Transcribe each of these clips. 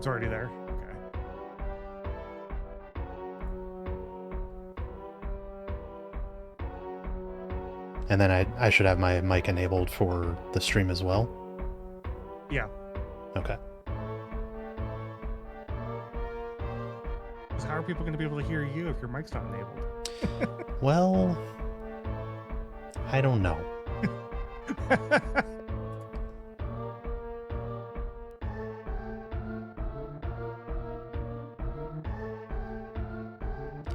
It's already there. Okay. And then I should have my mic enabled for the stream as well. Yeah. Okay. How are people going to be able to hear you if your mic's not enabled? Well, I don't know.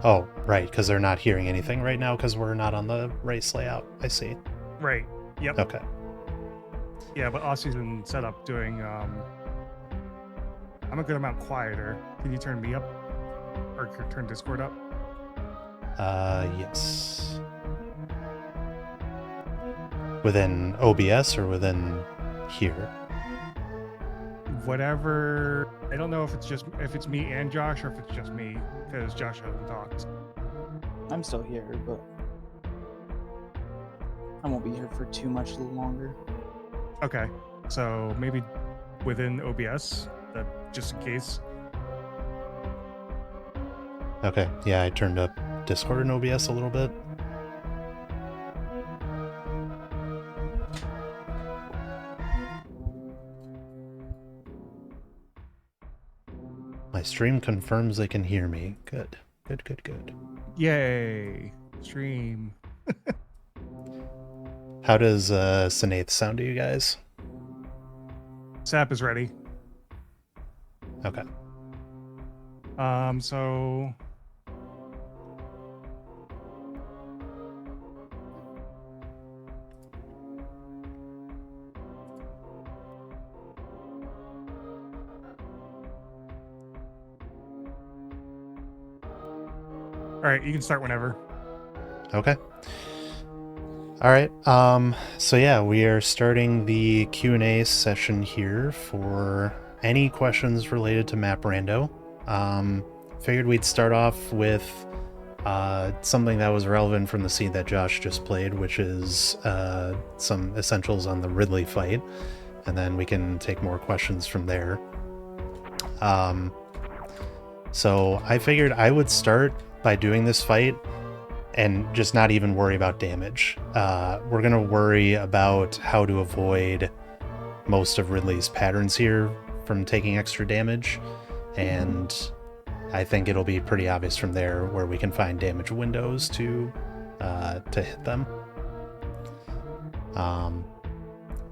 Oh, right, because they're not hearing anything right now because we're not on the race layout. I see. Right. Yep. Okay. Yeah, but Aussie's been set up doing. I'm a good amount quieter. Can you turn me up, or turn Discord up? Yes. Within OBS or within here? Whatever. I don't know if it's me and Josh or if it's just me because Josh hasn't talked. I'm still here, but I won't be here for too much longer. Okay, so maybe within OBS, just in case. Okay, yeah, I turned up Discord and OBS a little bit. My stream confirms they can hear me. Good. Good. Yay! Stream. How does Sanath sound to you guys? SAP is ready. Okay. So... All right, you can start whenever. Okay. All right. So yeah, we are starting the Q&A session here for any questions related to Map Rando. Figured we'd start off with something that was relevant from the scene that Josh just played, which is some essentials on the Ridley fight, and then we can take more questions from there. So I figured I would start by doing this fight and just not even worry about damage. We're going to worry about how to avoid most of Ridley's patterns here from taking extra damage, and I think it'll be pretty obvious from there where we can find damage windows to hit them. I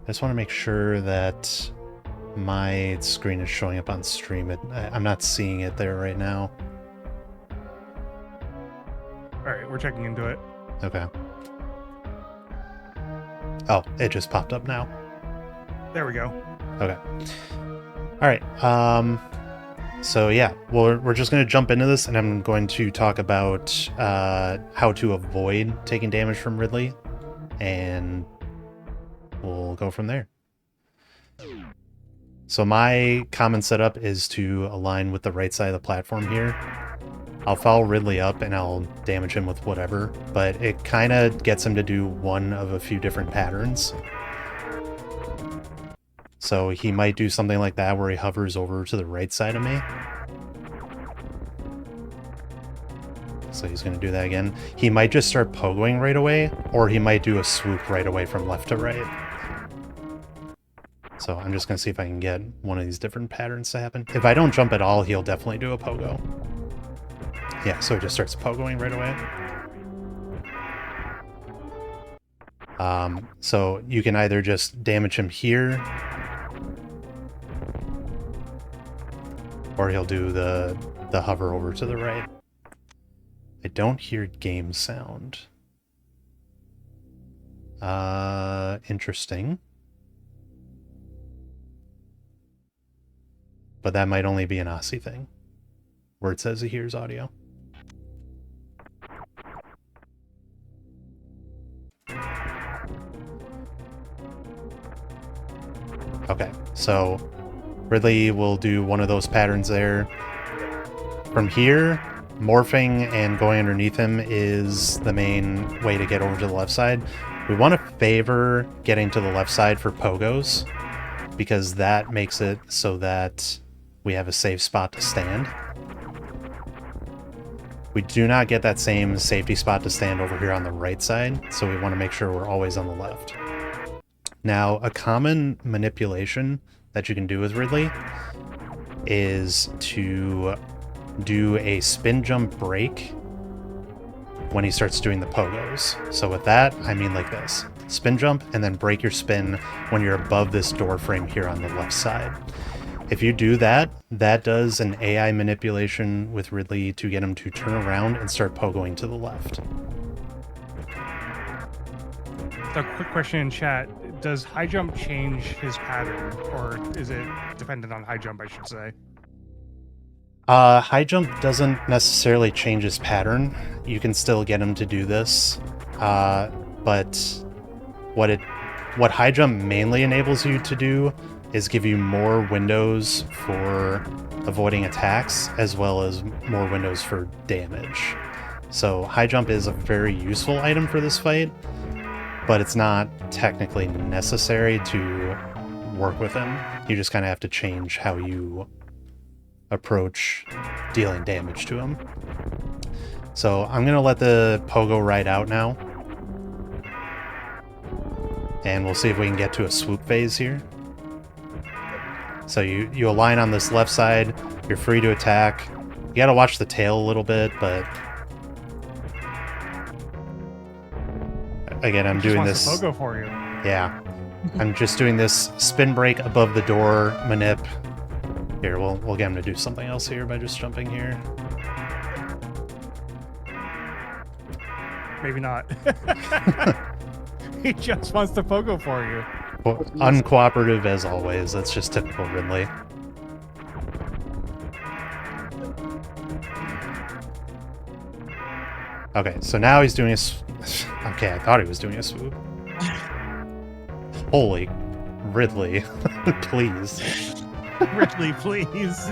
just want to make sure that my screen is showing up on stream. I'm not seeing it there right now. All right, we're checking into it. Okay. Oh, it just popped up now. There we go. Okay. All right. So yeah, we're just going to jump into this, and I'm going to talk about how to avoid taking damage from Ridley, and we'll go from there. So my common setup is to align with the right side of the platform here. I'll follow Ridley up and I'll damage him with whatever, but it kind of gets him to do one of a few different patterns. So he might do something like that where he hovers over to the right side of me. So he's going to do that again. He might just start pogoing right away, or he might do a swoop right away from left to right. So I'm just going to see if I can get one of these different patterns to happen. If I don't jump at all, he'll definitely do a pogo. Yeah, so he just starts pogoing right away. So you can either just damage him here, or he'll do the hover over to the right. I don't hear game sound. Interesting. But that might only be an Aussie thing, where it says he hears audio. Okay, so Ridley will do one of those patterns there. From here, morphing and going underneath him is the main way to get over to the left side. We want to favor getting to the left side for pogos, because that makes it so that we have a safe spot to stand. We do not get that same safety spot to stand over here on the right side, so we want to make sure we're always on the left. Now, a common manipulation that you can do with Ridley is to do a spin jump break when he starts doing the pogos. So with that, I mean like this. Spin jump and then break your spin when you're above this door frame here on the left side. If you do that, that does an AI manipulation with Ridley to get him to turn around and start pogoing to the left. So, quick question in chat: does high jump change his pattern, or is it dependent on high jump? I should say. High jump doesn't necessarily change his pattern. You can still get him to do this, but what high jump mainly enables you to do is give you more windows for avoiding attacks, as well as more windows for damage. So high jump is a very useful item for this fight, but it's not technically necessary to work with him. You just kind of have to change how you approach dealing damage to him. So I'm going to let the pogo ride out now. And we'll see if we can get to a swoop phase here. So you align on this left side, you're free to attack. You gotta watch the tail a little bit, but again, I'm doing this. Pogo for you. Yeah, I'm just doing this spin break above the door manip. Here, we'll get him to do something else here by just jumping here. Maybe not. He just wants to pogo for you. Well, uncooperative as always. That's just typical Ridley. Okay, so now he's doing a... Okay, I thought he was doing a swoop. Holy Ridley, please. Ridley, please.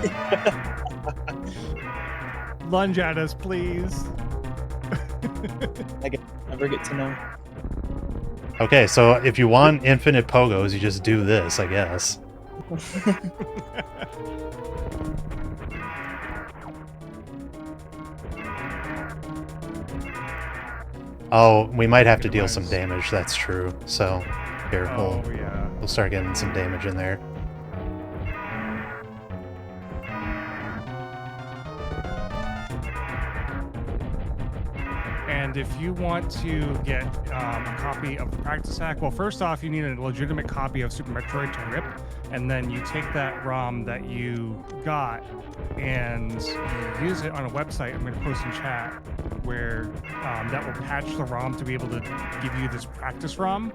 Lunge at us, please. I never get to know. Okay, so if you want infinite pogos, you just do this, I guess. Oh, we might have to deal some damage, that's true. So, here, we'll start getting some damage in there. And if you want to get a copy of the practice hack, well, first off, you need a legitimate copy of Super Metroid to rip, and then you take that ROM that you got and you use it on a website I'm going to post in chat, where that will patch the ROM to be able to give you this practice ROM,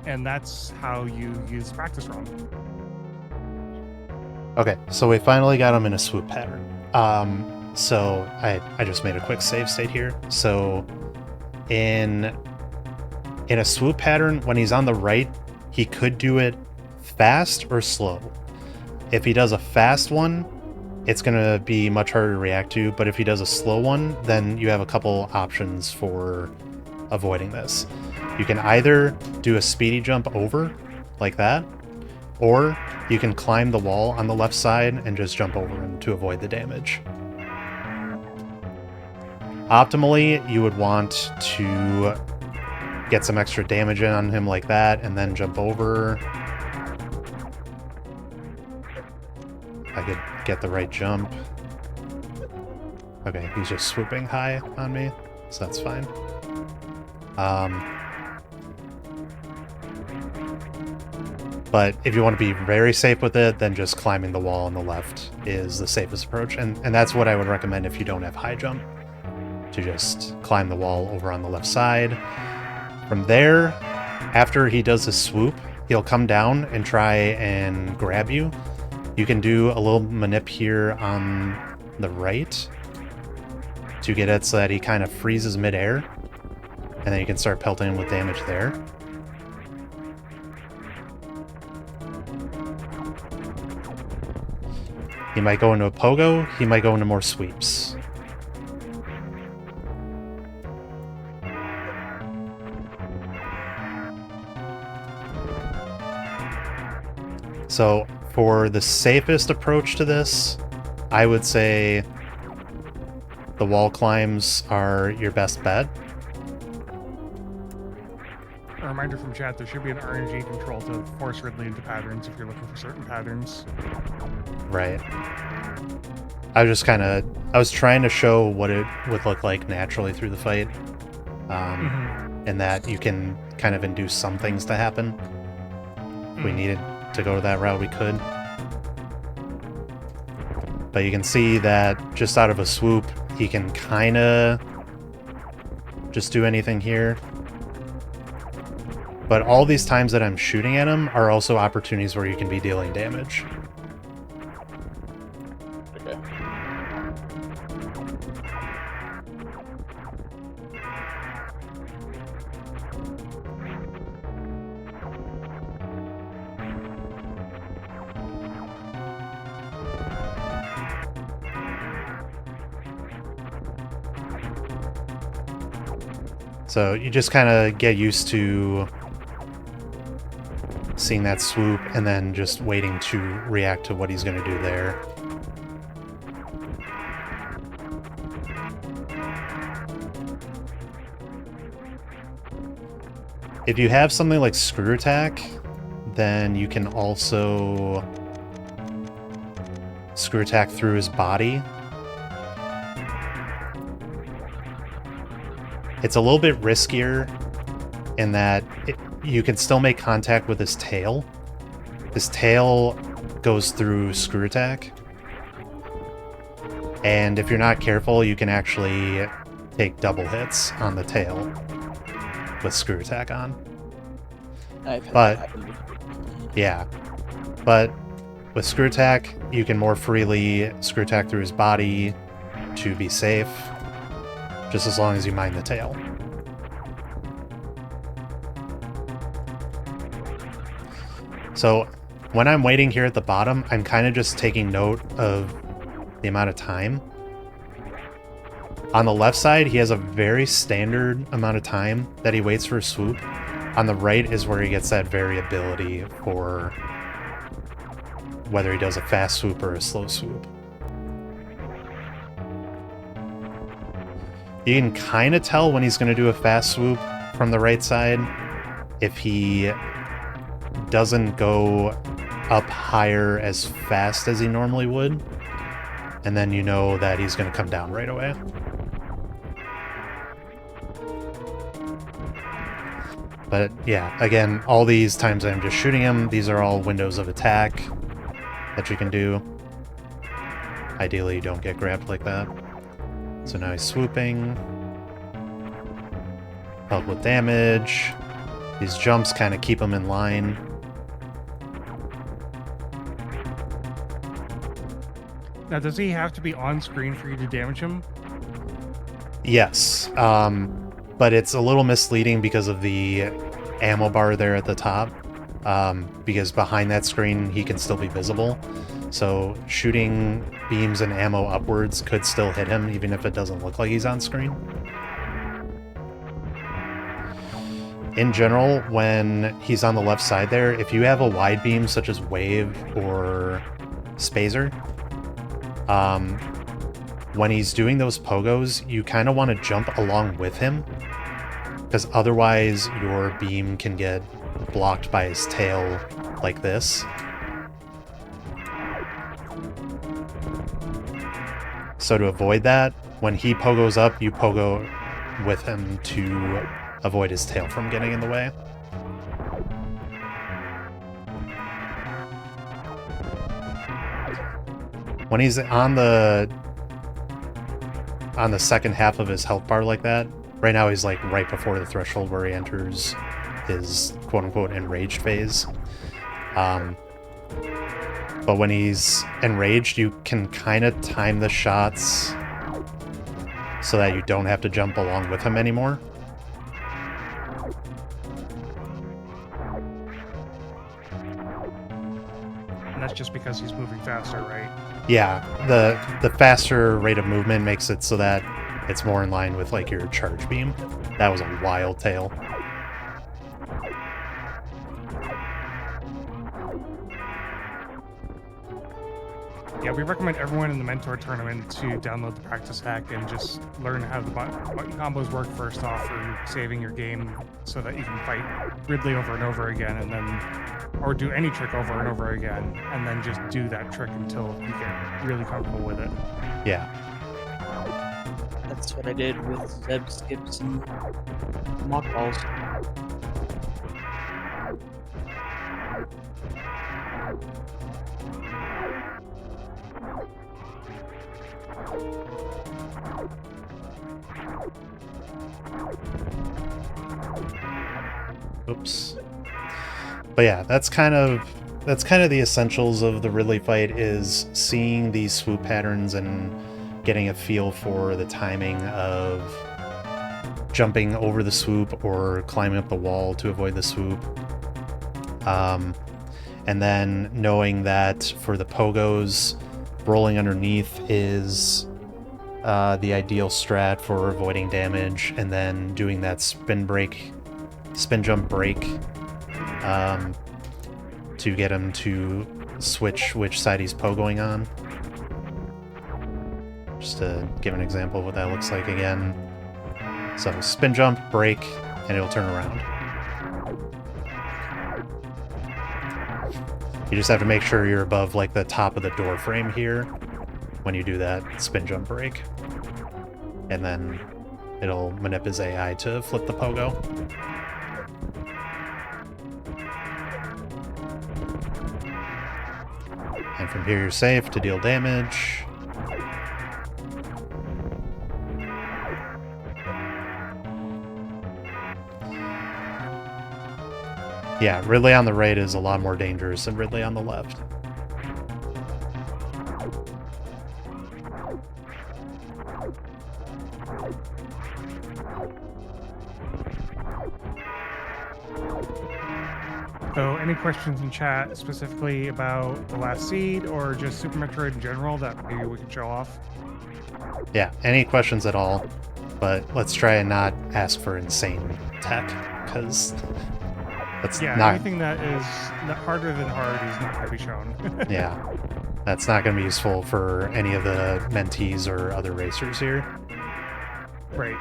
and that's how you use practice ROM. Okay, so we finally got him in a swoop pattern. So I just made a quick save state here. So in a swoop pattern, when he's on the right, he could do it fast or slow. If he does a fast one, it's going to be much harder to react to, but if he does a slow one, then you have a couple options for avoiding this. You can either do a speedy jump over, like that, or you can climb the wall on the left side and just jump over him to avoid the damage. Optimally, you would want to get some extra damage in on him like that, and then jump over. I could get the right jump. Okay, he's just swooping high on me, so that's fine. But if you want to be very safe with it, then just climbing the wall on the left is the safest approach, and that's what I would recommend if you don't have high jump. To just climb the wall over on the left side. From there, after he does his swoop, he'll come down and try and grab you. You can do a little manip here on the right to get it so that he kind of freezes midair, and then you can start pelting him with damage there. He might go into a pogo, he might go into more sweeps. So For the safest approach to this, I would say the wall climbs are your best bet. A reminder from chat, there should be an RNG control to force Ridley into patterns if you're looking for certain patterns. Right. I was trying to show what it would look like naturally through the fight. And that you can kind of induce some things to happen. If we needed to go that route, we could. But you can see that just out of a swoop, he can kind of just do anything here. But all these times that I'm shooting at him are also opportunities where you can be dealing damage. Okay. So you just kind of get used to seeing that swoop and then just waiting to react to what he's going to do there. If you have something like Screw Attack, then you can also Screw Attack through his body. It's a little bit riskier in that you can still make contact with his tail. His tail goes through Screw Attack. And if you're not careful, you can actually take double hits on the tail with Screw Attack on. I've had But- that happen before. Yeah. But with Screw Attack, you can more freely Screw Attack through his body to be safe. Just as long as you mind the tail. So when I'm waiting here at the bottom, I'm kind of just taking note of the amount of time. On the left side, he has a very standard amount of time that he waits for a swoop. On the right is where he gets that variability for whether he does a fast swoop or a slow swoop. You can kind of tell when he's going to do a fast swoop from the right side if he doesn't go up higher as fast as he normally would. And then you know that he's going to come down right away. But yeah, again, all these times I'm just shooting him, these are all windows of attack that you can do. Ideally, you don't get grabbed like that. So now he's swooping. Help with damage. These jumps kind of keep him in line. Now, does he have to be on screen for you to damage him? Yes, but it's a little misleading because of the ammo bar there at the top. Because behind that screen, he can still be visible. So shooting beams and ammo upwards could still hit him, even if it doesn't look like he's on screen. In general, when he's on the left side there, if you have a wide beam such as Wave or Spazer, when he's doing those pogos, you kind of want to jump along with him, because otherwise your beam can get blocked by his tail like this. So to avoid that, when he pogos up, you pogo with him to avoid his tail from getting in the way. When he's on the second half of his health bar like that, right now he's like right before the threshold where he enters his quote-unquote enraged phase. But when he's enraged, you can kind of time the shots so that you don't have to jump along with him anymore. And that's just because he's moving faster, right? Yeah, the faster rate of movement makes it so that it's more in line with like your charge beam. That was a wild tail. Yeah, we recommend everyone in the mentor tournament to download the practice hack and just learn how the button combos work first off for saving your game so that you can fight Ridley over and over again and then, or do any trick over and over again, and then just do that trick until you get really comfortable with it. Yeah. That's what I did with Zeb skips and mock balls. Oops. But yeah, that's kind of the essentials of the Ridley fight, is seeing these swoop patterns and getting a feel for the timing of jumping over the swoop or climbing up the wall to avoid the swoop. And then knowing that for the pogos, rolling underneath is the ideal strat for avoiding damage, and then doing that spin jump break to get him to switch which side he's pogoing on. Just to give an example of what that looks like again. So spin jump, break, and it'll turn around. You just have to make sure you're above like the top of the door frame here when you do that spin jump break. And then it'll manip his AI to flip the pogo. And from here you're safe to deal damage. Yeah, Ridley on the right is a lot more dangerous than Ridley on the left. So any questions in chat specifically about the last seed or just Super Metroid in general that maybe we could show off? Yeah, any questions at all, but let's try and not ask for insane tech, because that's not... anything that is harder than hard is not going to be shown. Yeah, that's not going to be useful for any of the mentees or other racers here. Right.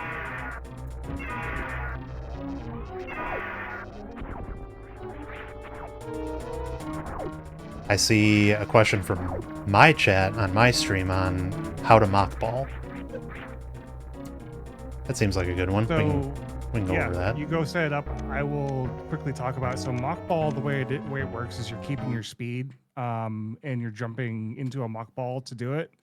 I see a question from my chat on my stream on how to mock ball. That seems like a good one. So, we can go over that. You go set it up. I will quickly talk about it. So mock ball, the way it works is you're keeping your speed and you're jumping into a mock ball to do it.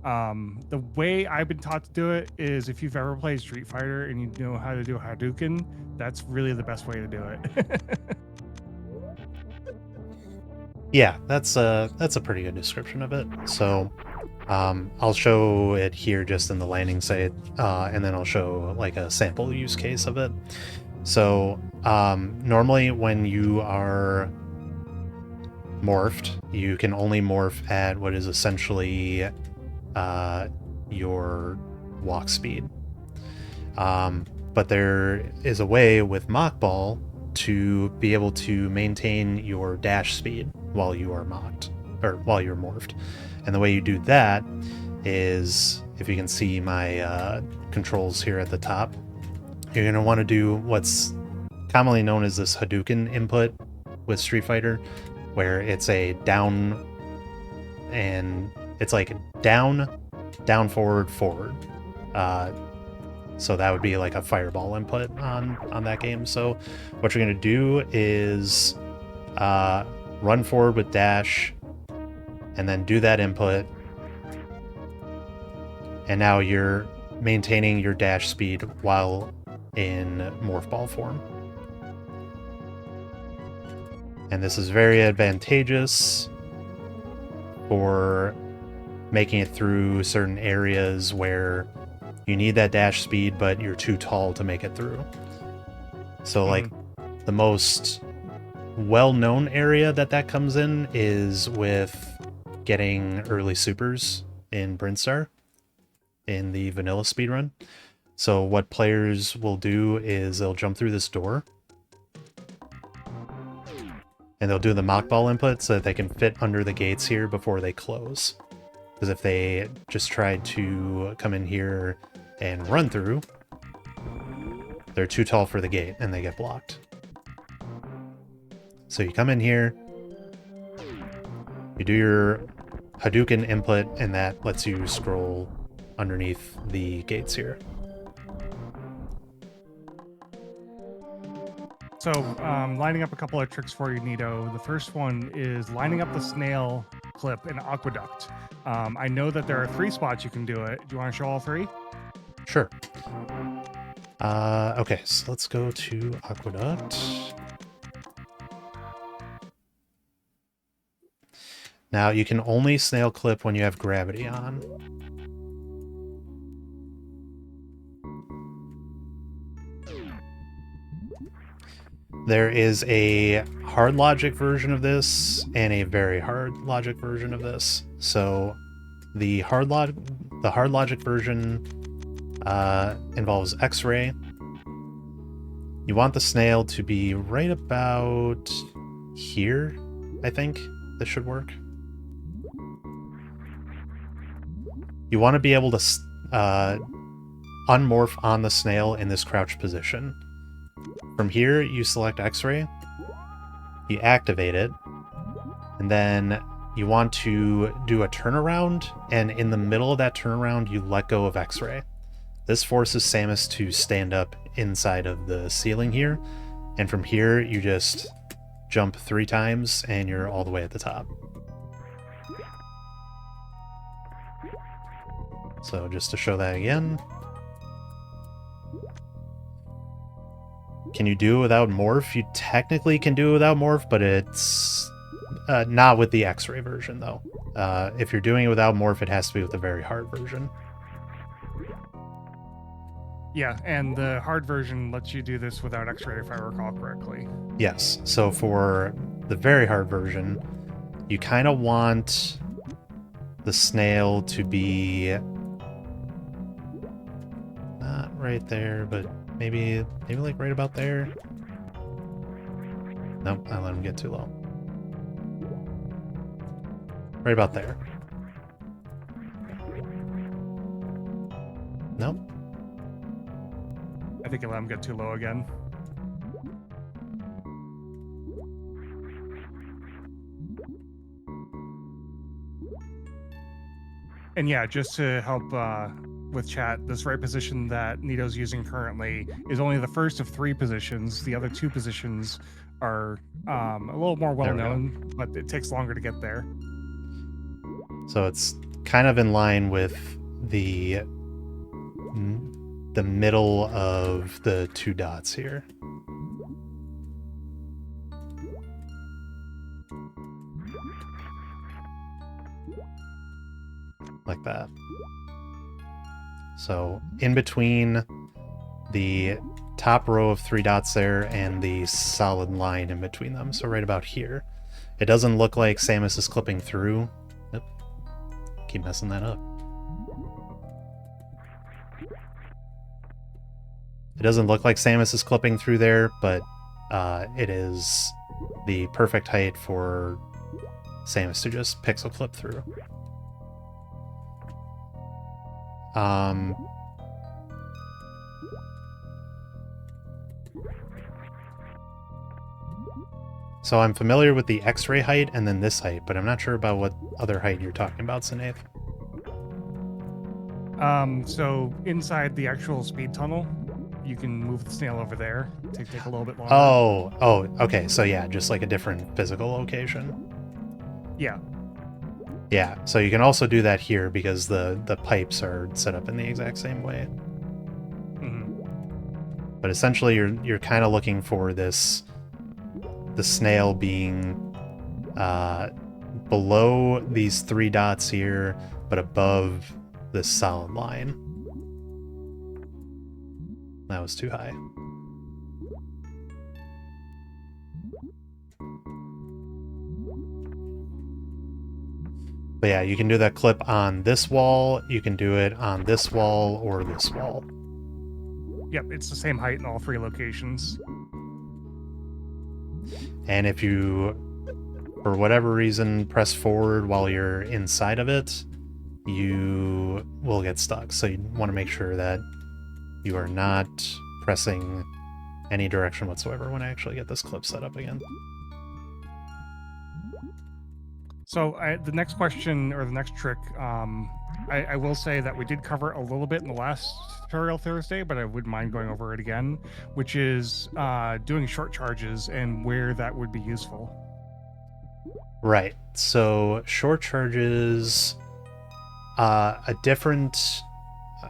The way I've been taught to do it is if you've ever played Street Fighter and you know how to do a Hadouken, that's really the best way to do it. Yeah, that's a pretty good description of it. So I'll show it here just in the landing site, and then I'll show like a sample use case of it. So normally when you are morphed, you can only morph at what is essentially your walk speed. But there is a way with mock ball to be able to maintain your dash speed while you are mocked, or while you're morphed. And the way you do that is, if you can see my controls here at the top, you're going to want to do what's commonly known as this Hadouken input with Street Fighter, where it's a down, and it's like down, down, forward, forward. So that would be like a fireball input on that game. So what you're going to do is run forward with dash, and then do that input. And now you're maintaining your dash speed while in morph ball form. And this is very advantageous for making it through certain areas where you need that dash speed, but you're too tall to make it through. So like the most well-known area that comes in is with getting early supers in Brinstar in the vanilla speedrun. So what players will do is they'll jump through this door and they'll do the mock ball input so that they can fit under the gates here before they close. Because if they just tried to come in here and run through, they're too tall for the gate and they get blocked. So you come in here, you do your Hadouken input, and that lets you scroll underneath the gates here. So lining up a couple of tricks for you, Nito. The first one is lining up the snail clip in Aqueduct. I know that there are 3 spots you can do it. Do you want to show all 3? Sure. Okay, so let's go to Aqueduct. Now, you can only snail clip when you have gravity on. There is a hard logic version of this and a very hard logic version of this. So the hard logic version involves X-ray. You want the snail to be right about here, I think. This should work. You want to be able to unmorph on the snail in this crouch position. From here, you select X-ray, you activate it, and then you want to do a turnaround, and in the middle of that turnaround, you let go of X-ray. This forces Samus to stand up inside of the ceiling here, and from here, you just jump 3 times, and you're all the way at the top. So just to show that again. Can you do it without morph? You technically can do it without morph, but it's not with the X-ray version, though. If you're doing it without morph, it has to be with the very hard version. Yeah, and the hard version lets you do this without X-ray, if I recall correctly. Yes, so for the very hard version, you kind of want the snail to be not right there, but maybe like right about there. Nope, I let him get too low. Right about there. Nope. I think I let him get too low again. And yeah, just to help with chat, this right position that Nito's using currently is only the first of 3 positions. The other 2 positions are a little more well-known, but it takes longer to get there. So it's kind of in line with the middle of the 2 dots here. Like that. So in between the top row of 3 dots there and the solid line in between them. So right about here. It doesn't look like Samus is clipping through. Nope. Keep messing that up. It doesn't look like Samus is clipping through there, but it is the perfect height for Samus to just pixel clip through. So I'm familiar with the X-ray height and then this height, but I'm not sure about what other height you're talking about, Sinead. So inside the actual speed tunnel, you can move the snail over there. Take a little bit longer. Oh, okay. So yeah, just like a different physical location. Yeah. Yeah, so you can also do that here because the pipes are set up in the exact same way. Mm-hmm. But essentially you're kind of looking for the snail being below these 3 dots here, but above this solid line. That was too high. But yeah, you can do that clip on this wall, you can do it on this wall, or this wall. Yep, it's the same height in all 3 locations. And if you, for whatever reason, press forward while you're inside of it, you will get stuck. So you want to make sure that you are not pressing any direction whatsoever when I actually get this clip set up again. So the next question, or the next trick, I will say that we did cover a little bit in the last tutorial Thursday, but I wouldn't mind going over it again, which is doing short charges and where that would be useful. Right. So short charges, a different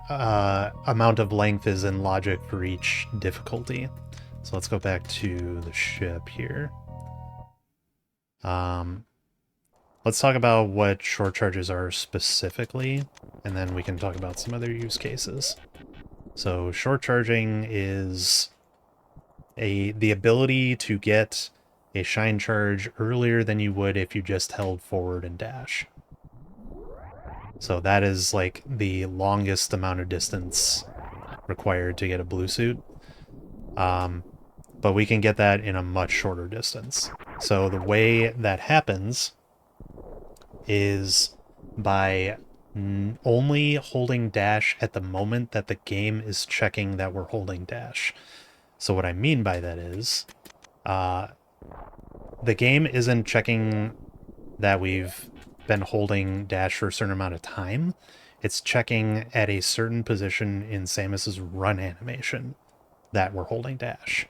amount of length is in logic for each difficulty. So let's go back to the ship here. Let's talk about what short charges are specifically, and then we can talk about some other use cases. So short charging is the ability to get a shine charge earlier than you would if you just held forward and dash. So that is like the longest amount of distance required to get a blue suit. But we can get that in a much shorter distance. So the way that happens is by only holding dash at the moment that the game is checking that we're holding dash. So what I mean by that is, the game isn't checking that we've been holding dash for a certain amount of time. It's checking at a certain position in Samus's run animation that we're holding dash.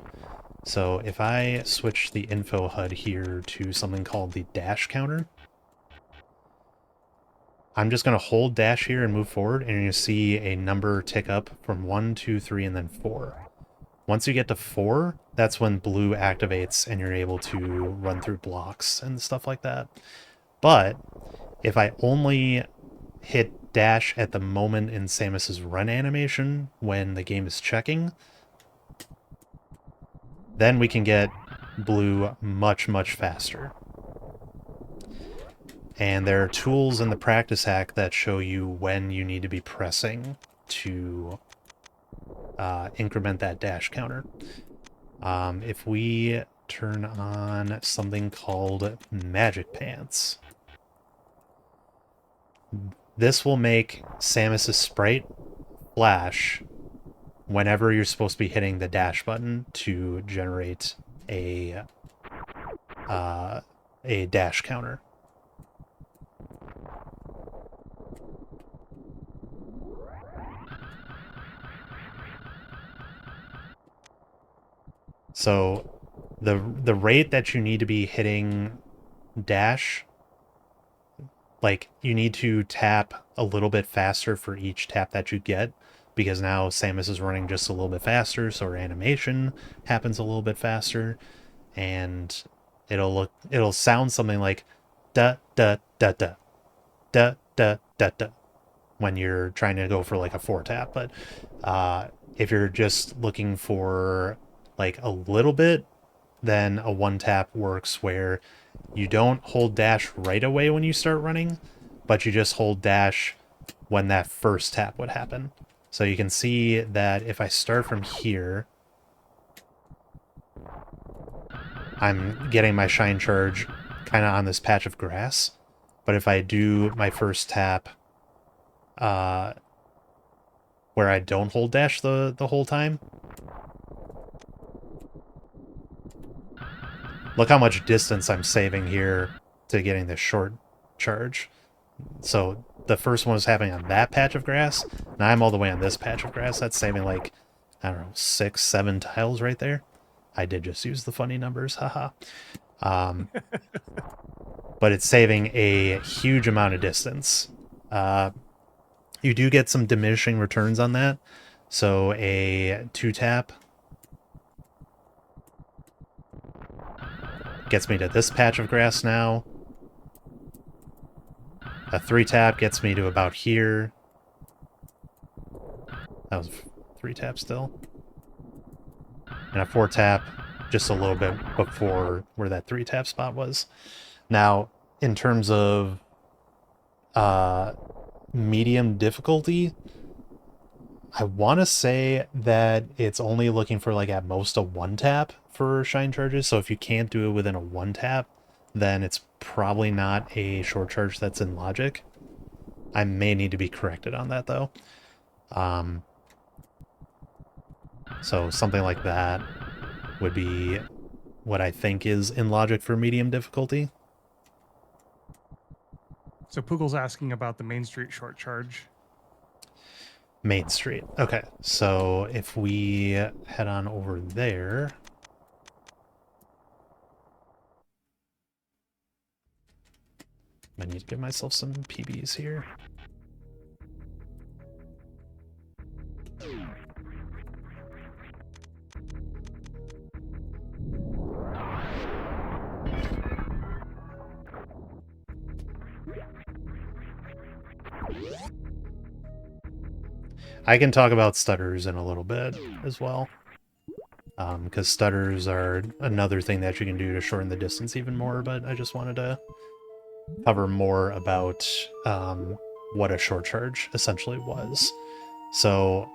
So if I switch the info HUD here to something called the dash counter, I'm just going to hold dash here and move forward, and you're going to see a number tick up from 1, 2, 3, and then 4. Once you get to 4, that's when blue activates and you're able to run through blocks and stuff like that. But if I only hit dash at the moment in Samus's run animation when the game is checking, then we can get blue much, much faster. And there are tools in the practice hack that show you when you need to be pressing to increment that dash counter. If we turn on something called Magic Pants, this will make Samus's sprite flash whenever you're supposed to be hitting the dash button to generate a dash counter. So the rate that you need to be hitting dash, like, you need to tap a little bit faster for each tap that you get, because now Samus is running just a little bit faster, so her animation happens a little bit faster, and it'll sound something like da da da da da da da da when you're trying to go for like a 4 tap. But if you're just looking for like a little bit, then a 1 tap works, where you don't hold dash right away when you start running, but you just hold dash when that first tap would happen. So you can see that if I start from here, I'm getting my shine charge kind of on this patch of grass. But if I do my first tap where I don't hold dash the whole time, look how much distance I'm saving here to getting this short charge. So the first one was happening on that patch of grass. Now I'm all the way on this patch of grass. That's saving like, I don't know, 6, 7 tiles right there. I did just use the funny numbers, haha. But it's saving a huge amount of distance. You do get some diminishing returns on that. So a 2 tap gets me to this patch of grass now. A 3 tap gets me to about here. That was 3 taps still. And a 4 tap just a little bit before where that 3 tap spot was. Now, in terms of medium difficulty, I want to say that it's only looking for like at most a 1 tap for shine charges. So if you can't do it within a 1 tap, then it's probably not a short charge that's in logic. I may need to be corrected on that, though. So something like that would be what I think is in logic for medium difficulty. So Poogle's asking about the Main Street short charge. Main Street. Okay, so if we head on over there... I need to give myself some PBs here. I can talk about stutters in a little bit as well. Because stutters are another thing that you can do to shorten the distance even more, but I just wanted to cover more about what a short charge essentially was. So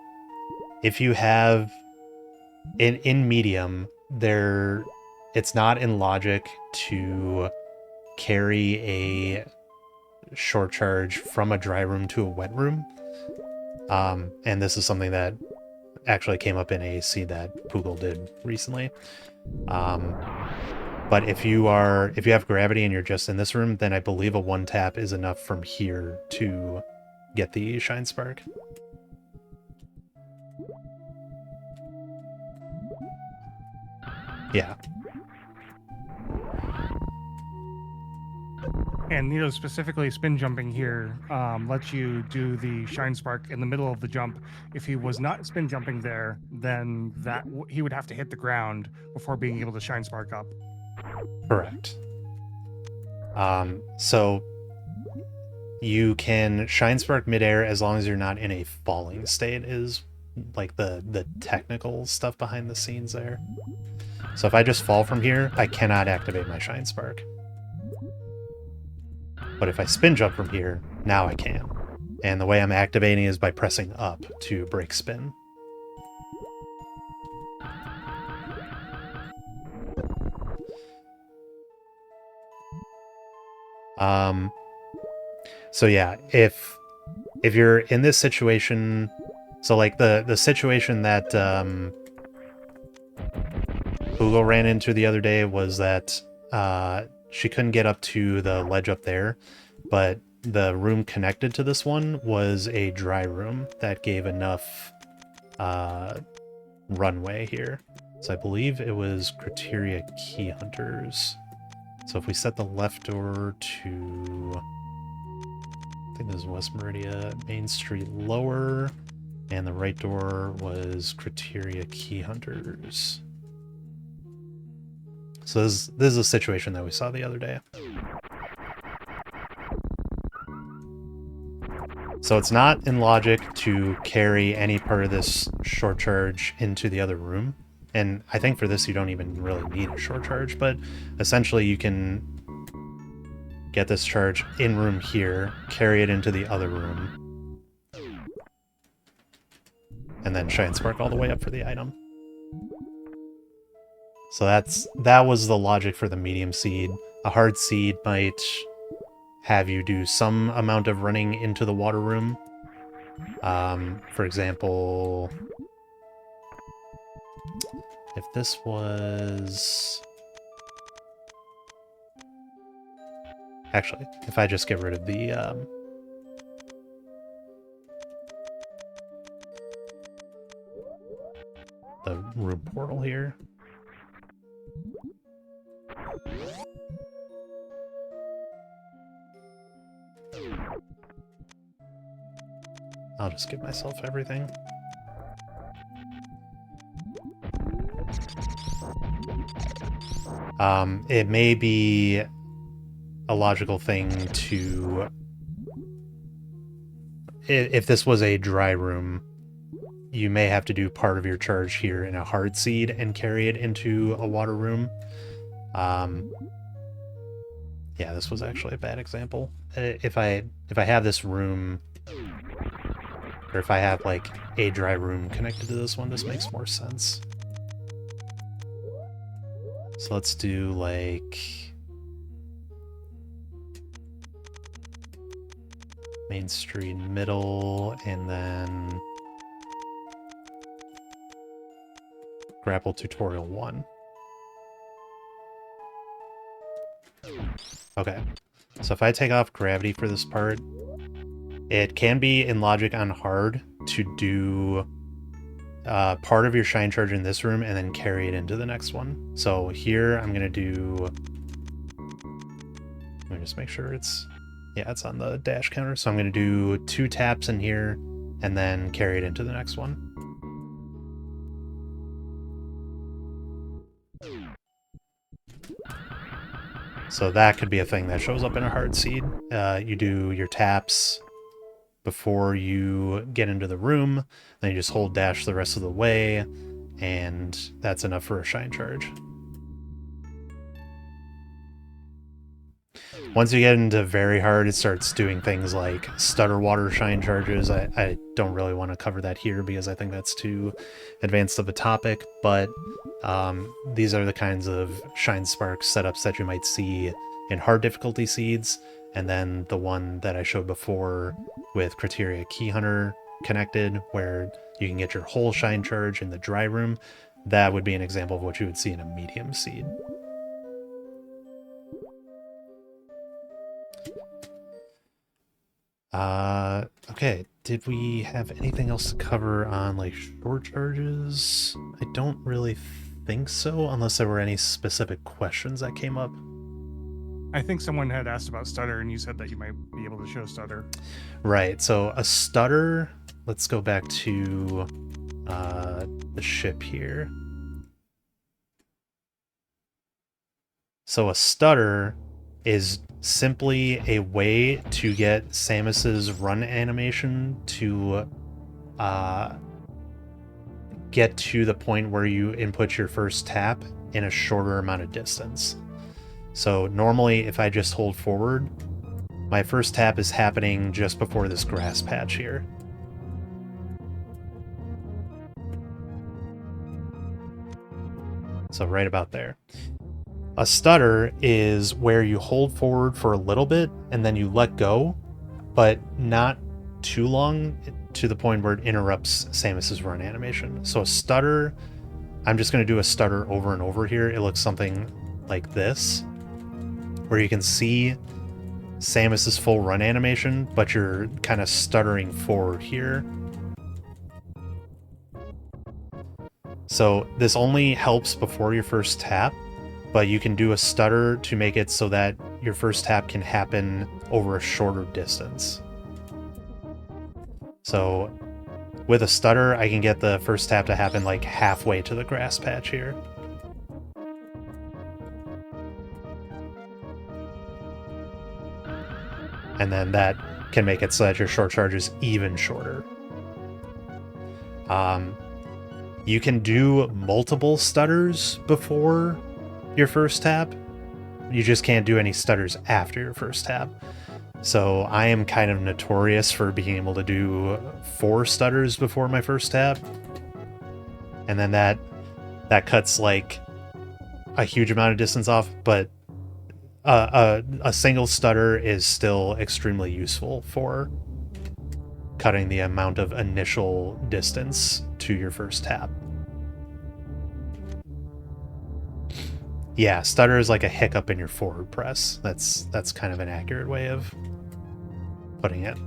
if you have in medium, it's not in logic to carry a short charge from a dry room to a wet room. And this is something that actually came up in AC that Poogle did recently. But if you have gravity and you're just in this room, then I believe a one tap is enough from here to get the Shine Spark. Yeah. And specifically spin jumping here lets you do the Shine Spark in the middle of the jump. If he was not spin jumping there, then he would have to hit the ground before being able to Shine Spark up. Correct. So you can Shine Spark midair as long as you're not in a falling state is like the technical stuff behind the scenes there. So if I just fall from here, I cannot activate my Shine Spark. But if I spin jump from here, now I can. And the way I'm activating is by pressing up to break spin. So yeah, if you're in this situation, so like the situation that Google ran into the other day was that she couldn't get up to the ledge up there, but the room connected to this one was a dry room that gave enough runway here. So I believe it was Criteria Key Hunters. So if we set the left door to, I think this is West Meridia, Main Street lower, and the right door was Criteria Key Hunters. So this is a situation that we saw the other day. So it's not in logic to carry any part of this short charge into the other room. And I think for this you don't even really need a short charge, but essentially you can get this charge in room here, carry it into the other room, and then Shine Spark all the way up for the item. So that was the logic for the medium seed. A hard seed might have you do some amount of running into the water room. For example, if this was... Actually, if I just get rid of the room portal here. I'll just give myself everything. It may be a logical thing to... If this was a dry room, you may have to do part of your charge here in a hard seed and carry it into a water room. Yeah, this was actually a bad example. If I have this room, or if I have like a dry room connected to this one, this makes more sense. So let's do like Main Street middle, and then grapple tutorial 1. Okay, so if I take off gravity for this part, it can be in logic on hard to do part of your shine charge in this room and then carry it into the next one. So here I'm gonna do, let me just make sure it's, yeah, it's on the dash counter. So I'm gonna do 2 taps in here and then carry it into the next one. So that could be a thing that shows up in a hard seed. You do your taps before you get into the room, then you just hold dash the rest of the way, and that's enough for a shine charge. Once you get into very hard, it starts doing things like stutter water shine charges. I don't really want to cover that here because I think that's too advanced of a topic, but these are the kinds of shine spark setups that you might see in hard difficulty seeds, and then the one that I showed before with Criteria Key Hunter connected, where you can get your whole shine charge in the dry room. That would be an example of what you would see in a medium seed. Okay, did we have anything else to cover on like short charges? I don't really think so, unless there were any specific questions that came up. I think someone had asked about stutter, and you said that you might be able to show stutter. Right, so a stutter, let's go back to the ship here. So a stutter is simply a way to get Samus's run animation to get to the point where you input your first tap in a shorter amount of distance. So normally if I just hold forward, my first tap is happening just before this grass patch here. So right about there. A stutter is where you hold forward for a little bit and then you let go, but not too long to the point where it interrupts Samus's run animation. So a stutter, I'm just going to do a stutter over and over here. It looks something like this, where you can see Samus's full run animation, but you're kind of stuttering forward here. So this only helps before your first tap, but you can do a stutter to make it so that your first tap can happen over a shorter distance. So with a stutter, I can get the first tap to happen like halfway to the grass patch here. And then that can make it so that your short charge is even shorter. You can do multiple stutters before your first tap. You just can't do any stutters after your first tap. So I am kind of notorious for being able to do 4 stutters before my first tap. And then that cuts like a huge amount of distance off, but a single stutter is still extremely useful for cutting the amount of initial distance to your first tap. Yeah, stutter is like a hiccup in your forward press. That's kind of an accurate way of putting it.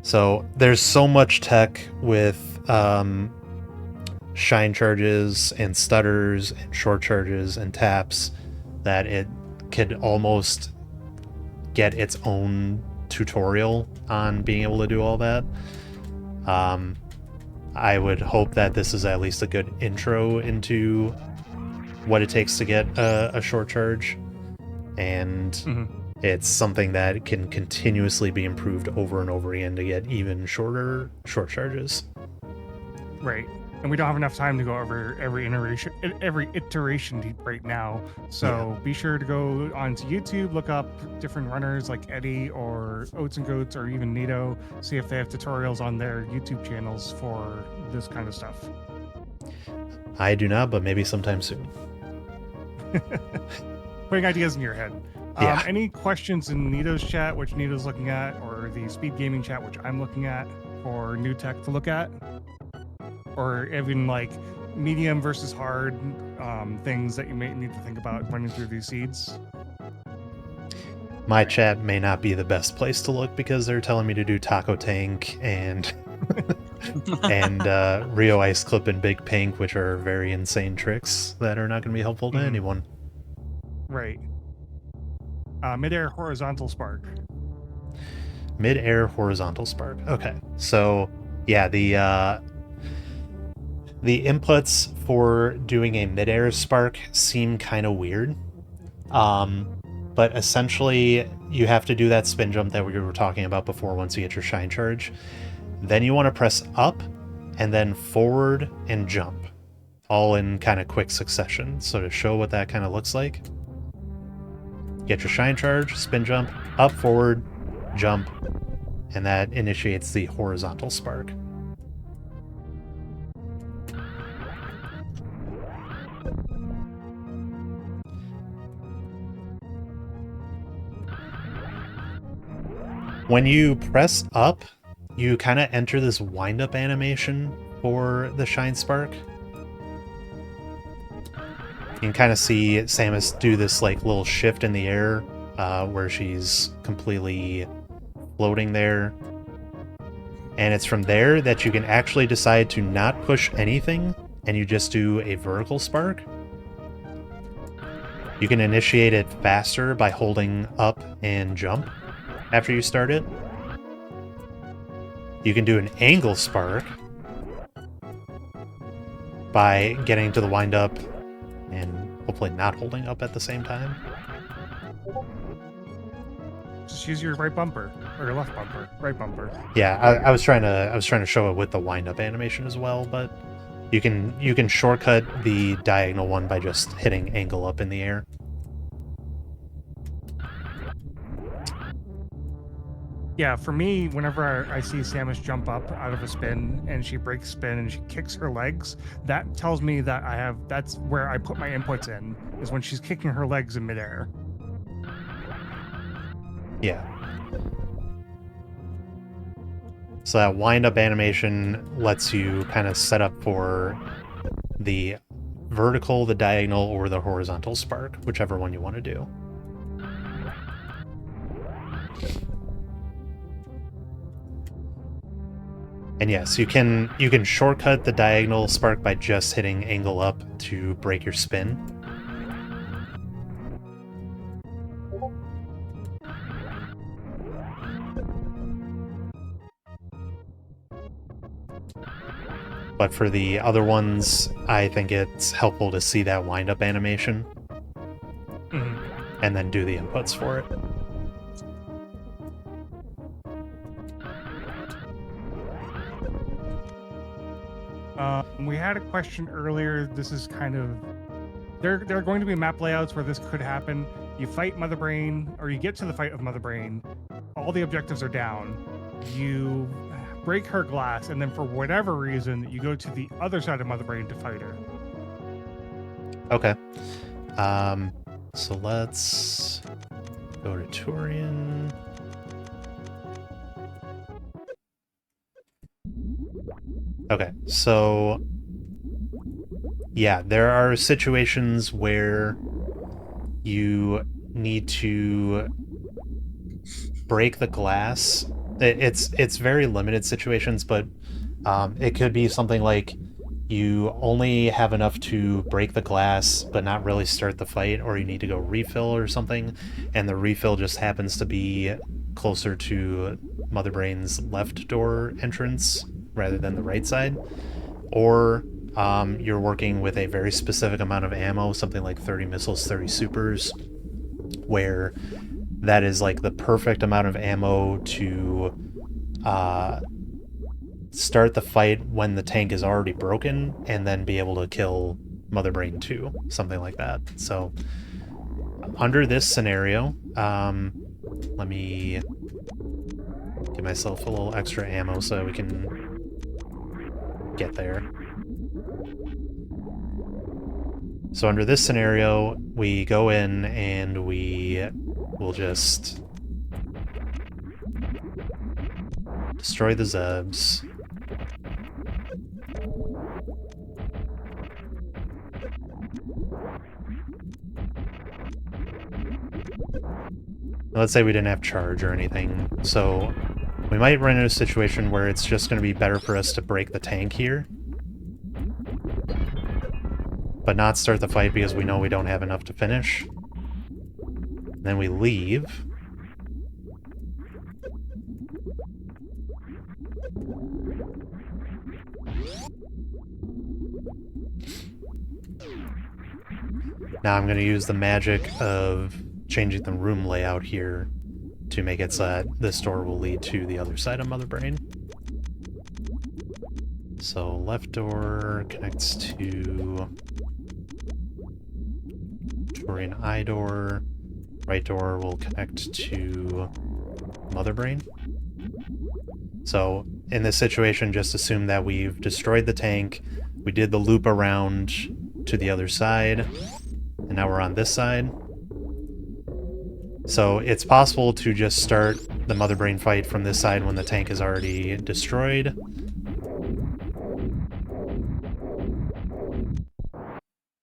So there's so much tech with shine charges and stutters and short charges and taps that it could almost get its own tutorial on being able to do all that. I would hope that this is at least a good intro into what it takes to get a short charge, and it's something that can continuously be improved over and over again to get even shorter short charges. Right. And we don't have enough time to go over every iteration right now. So be sure to go onto YouTube, look up different runners like Eddie or Oats and Goats or even Nito, see if they have tutorials on their YouTube channels for this kind of stuff. I do not, but maybe sometime soon. Putting ideas in your head. Yeah. Any questions in Nito's chat, which Nito's looking at, or the SpeedGaming chat, which I'm looking at, for new tech to look at? Or even like medium versus hard things that you may need to think about running through these seeds? My chat may not be the best place to look because they're telling me to do Taco Tank and and Rio Ice Clip and Big Pink, which are very insane tricks that are not going to be helpful to anyone. Right. Mid-air horizontal spark. Mid-air horizontal spark. Okay, so yeah, the inputs for doing a mid-air spark seem kind of weird. But essentially, you have to do that spin jump that we were talking about before once you get your shine charge. Then you want to press up and then forward and jump, all in kind of quick succession. So to show what that kind of looks like, get your shine charge, spin jump, up, forward, jump, and that initiates the horizontal spark. When you press up, you kind of enter this wind-up animation for the shine spark. You can kind of see Samus do this like little shift in the air where she's completely floating there. And it's from there that you can actually decide to not push anything and you just do a vertical spark. You can initiate it faster by holding up and jump after you start it. You can do an angle spark by getting to the wind up and hopefully not holding up at the same time. Just use your right bumper or your left bumper, right bumper. Yeah, I was trying to show it with the wind up animation as well, but you can shortcut the diagonal one by just hitting angle up in the air. Yeah, for me, whenever I see Samus jump up out of a spin and she breaks spin and she kicks her legs, that tells me that that's where I put my inputs in, is when she's kicking her legs in midair. Yeah. So that wind-up animation lets you kind of set up for the vertical, the diagonal, or the horizontal spark, whichever one you want to do. And yes, you can shortcut the diagonal spark by just hitting angle up to break your spin. But for the other ones, I think it's helpful to see that wind-up animation and then do the inputs for it. We had a question earlier. This is kind of... There are going to be map layouts where this could happen. You fight Mother Brain, or you get to the fight of Mother Brain. All the objectives are down. You break her glass, and then for whatever reason, you go to the other side of Mother Brain to fight her. Okay. So let's go to Turian. Okay, so yeah, there are situations where you need to break the glass. It's very limited situations, but it could be something like you only have enough to break the glass but not really start the fight, or you need to go refill or something, and the refill just happens to be closer to Mother Brain's left door entrance rather than the right side. Or you're working with a very specific amount of ammo, something like 30 missiles, 30 supers, where that is like the perfect amount of ammo to start the fight when the tank is already broken and then be able to kill Mother Brain 2, something like that. So under this scenario, let me give myself a little extra ammo so we can get there. So under this scenario, we go in and we we'll just destroy the Zebs. Let's say we didn't have charge or anything, so we might run into a situation where it's just going to be better for us to break the tank here, but not start the fight because we know we don't have enough to finish. Then we leave. Now I'm going to use the magic of changing the room layout here to make it so that this door will lead to the other side of Mother Brain. So left door connects to Turian Eye door. Right door will connect to Mother Brain. So in this situation, just assume that we've destroyed the tank, we did the loop around to the other side, and now we're on this side. So it's possible to just start the Mother Brain fight from this side when the tank is already destroyed.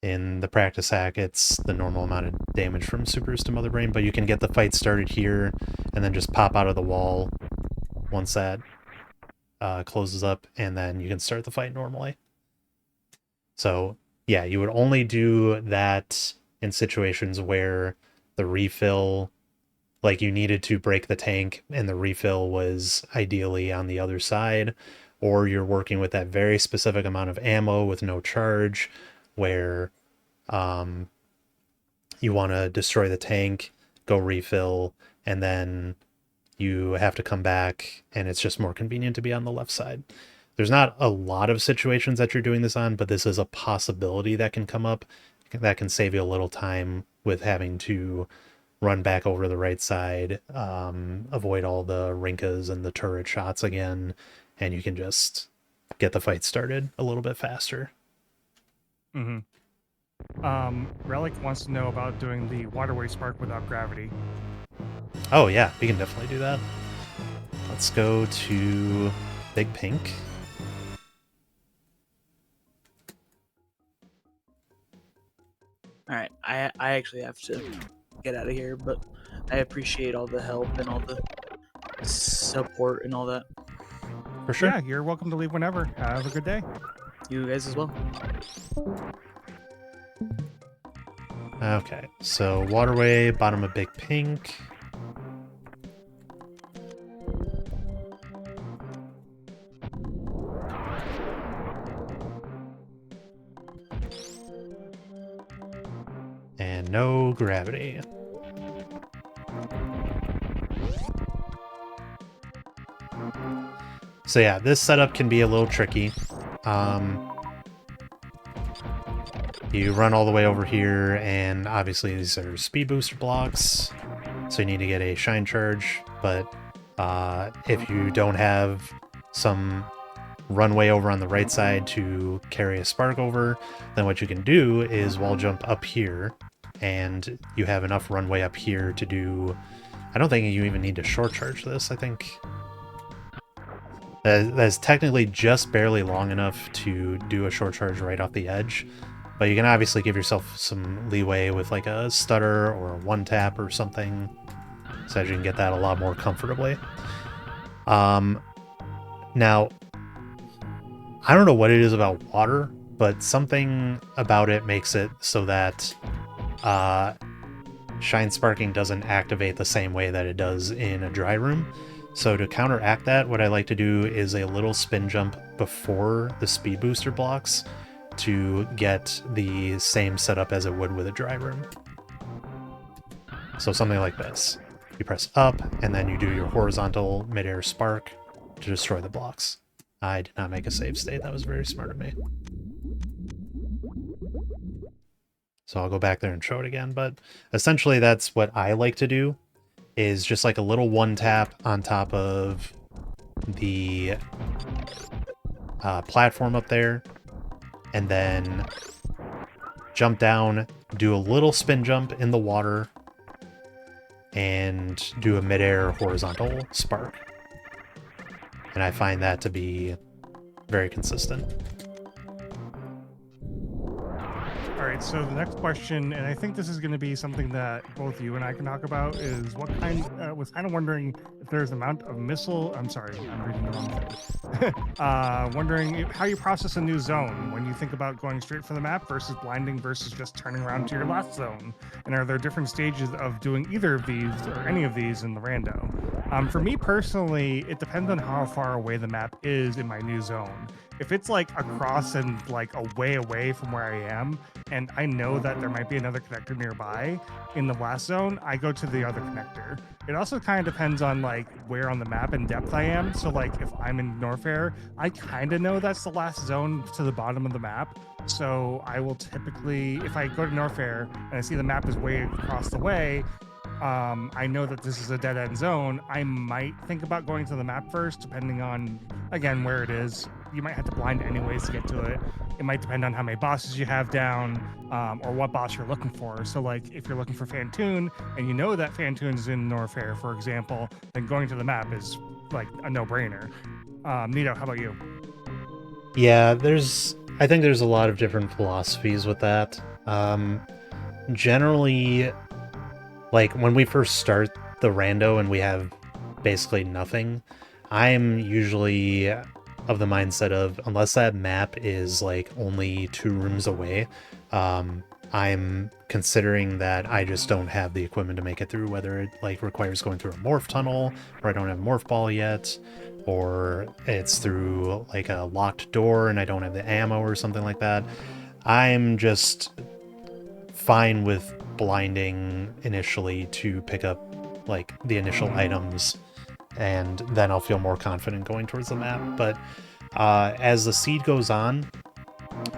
In the practice hack, it's the normal amount of damage from supers to Mother Brain, but you can get the fight started here and then just pop out of the wall once that closes up, and then you can start the fight normally. So yeah, you would only do that in situations where the refill, like you needed to break the tank and the refill was ideally on the other side, or you're working with that very specific amount of ammo with no charge, where you want to destroy the tank, go refill, and then you have to come back, and it's just more convenient to be on the left side. There's not a lot of situations that you're doing this on, but this is a possibility that can come up that can save you a little time with having to run back over the right side, avoid all the Rinkas and the turret shots again, and you can just get the fight started a little bit faster. Mm-hmm. Relic wants to know about doing the waterway spark without gravity. Oh yeah, we can definitely do that. Let's go to Big Pink. Alright, I actually have to get out of here, but I appreciate all the help and all the support and all that. For sure. Yeah, you're welcome to leave whenever. Have a good day. You guys as well. Okay, so waterway, bottom of Big Pink. And no gravity. So yeah, this setup can be a little tricky. You run all the way over here, and obviously these are speed booster blocks, so you need to get a shine charge, but if you don't have some runway over on the right side to carry a spark over, then what you can do is wall jump up here, and you have enough runway up here to do... I don't think you even need to short charge this. I think that's technically just barely long enough to do a short charge right off the edge, but you can obviously give yourself some leeway with like a stutter or a one tap or something, so that you can get that a lot more comfortably. Now, I don't know what it is about water, but something about it makes it so that shine sparking doesn't activate the same way that it does in a dry room. So to counteract that, what I like to do is a little spin jump before the speed booster blocks to get the same setup as it would with a dry room. So something like this. You press up, and then you do your horizontal midair spark to destroy the blocks. I did not make a save state. That was very smart of me. So I'll go back there and show it again, but essentially that's what I like to do, is just like a little one tap on top of the platform up there, and then jump down, do a little spin jump in the water, and do a midair horizontal spark. And I find that to be very consistent. All right, so the next question, and I think this is going to be something that both you and I can talk about, is what kind. Was kind of wondering if there's amount of missile. I'm sorry, I'm reading the wrong thing. Wondering how you process a new zone when you think about going straight for the map versus blinding versus just turning around to your last zone. And are there different stages of doing either of these or any of these in the rando? For me personally, it depends on how far away the map is in my new zone. If it's like across and like a way away from where I am, and I know that there might be another connector nearby in the last zone, I go to the other connector. It also kind of depends on like where on the map and depth I am. So like if I'm in Norfair, I kind of know that's the last zone to the bottom of the map. So I will typically, if I go to Norfair and I see the map is way across the way, I know that this is a dead end zone. I might think about going to the map first, depending on, again, where it is. You might have to blind anyways to get to it. It might depend on how many bosses you have down, or what boss you're looking for. So, like, if you're looking for Fantoon and you know that Fantoon is in Norfair, for example, then going to the map is like a no-brainer. Nito, how about you? Yeah, I think there's a lot of different philosophies with that. Generally, like when we first start the rando and we have basically nothing, I'm usually of the mindset of, unless that map is like only 2 rooms away, I'm considering that I just don't have the equipment to make it through, whether it like requires going through a morph tunnel, or I don't have a morph ball yet, or it's through like a locked door and I don't have the ammo or something like that. I'm just fine with blinding initially to pick up like the initial items, and then I'll feel more confident going towards the map. But as the seed goes on,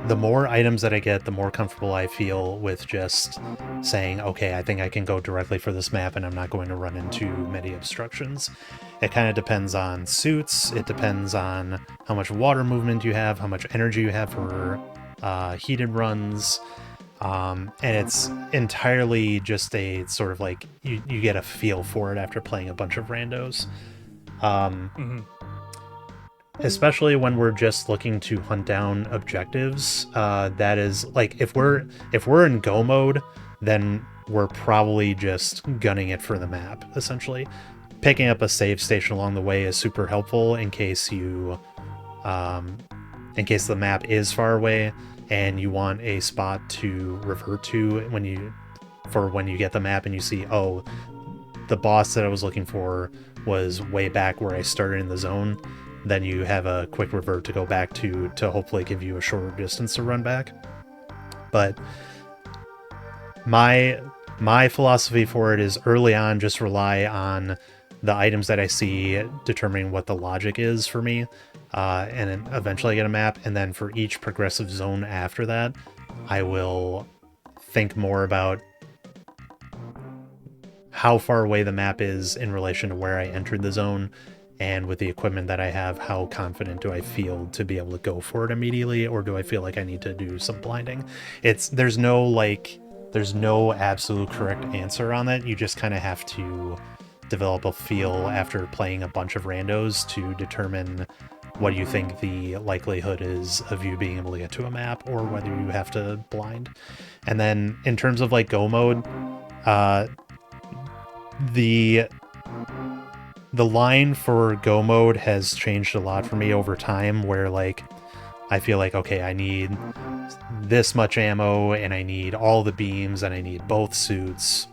the more items that I get, the more comfortable I feel with just saying, okay, I think I can go directly for this map and I'm not going to run into many obstructions. It kind of depends on suits, it depends on how much water movement you have, how much energy you have for heated runs, and it's entirely just a sort of like, you get a feel for it after playing a bunch of randos. Especially when we're just looking to hunt down objectives, that is like, if we're in go mode, then we're probably just gunning it for the map, essentially. Picking up a save station along the way is super helpful in case you in case the map is far away and you want a spot to revert to when you get the map and you see, oh, the boss that I was looking for was way back where I started in the zone. Then you have a quick revert to go back to hopefully give you a shorter distance to run back. But my philosophy for it is, early on, just rely on the items that I see, determining what the logic is for me, and then eventually I get a map. And then for each progressive zone after that, I will think more about how far away the map is in relation to where I entered the zone, and with the equipment that I have, how confident do I feel to be able to go for it immediately, or do I feel like I need to do some blinding? There's no absolute correct answer on that. You just kind of have to develop a feel after playing a bunch of randos to determine what you think the likelihood is of you being able to get to a map, or whether you have to blind. And then in terms of like go mode, the line for go mode has changed a lot for me over time, where like I feel like, okay, I need this much ammo and I need all the beams and I need both suits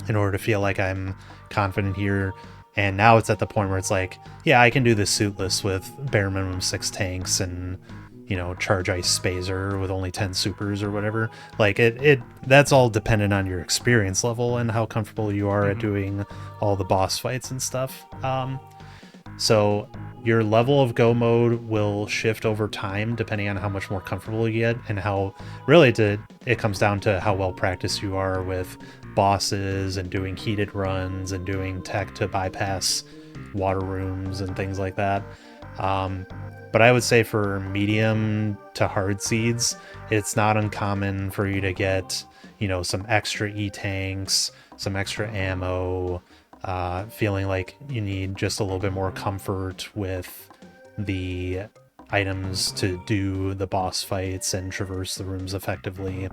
in order to feel like I'm confident here. And now it's at the point where it's like, yeah, I can do this suitless with bare minimum 6 tanks and, you know, charge ice spazer with only 10 supers or whatever. Like that's all dependent on your experience level and how comfortable you are at doing all the boss fights and stuff. So your level of go mode will shift over time depending on how much more comfortable you get, and how really it comes down to how well practiced you are with bosses and doing heated runs and doing tech to bypass water rooms and things like that. But I would say for medium to hard seeds, it's not uncommon for you to get, you know, some extra E-tanks, some extra ammo, feeling like you need just a little bit more comfort with the items to do the boss fights and traverse the rooms effectively.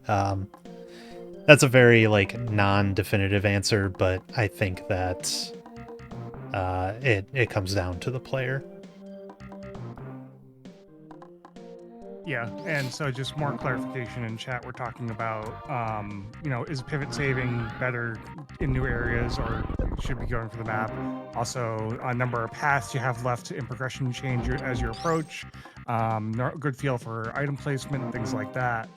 That's a very like non-definitive answer, but I think that it comes down to the player. Yeah, and so just more clarification in chat, we're talking about, is pivot saving better in new areas or should be going for the map? Also, a number of paths you have left in progression change as you approach, good feel for item placement, things like that.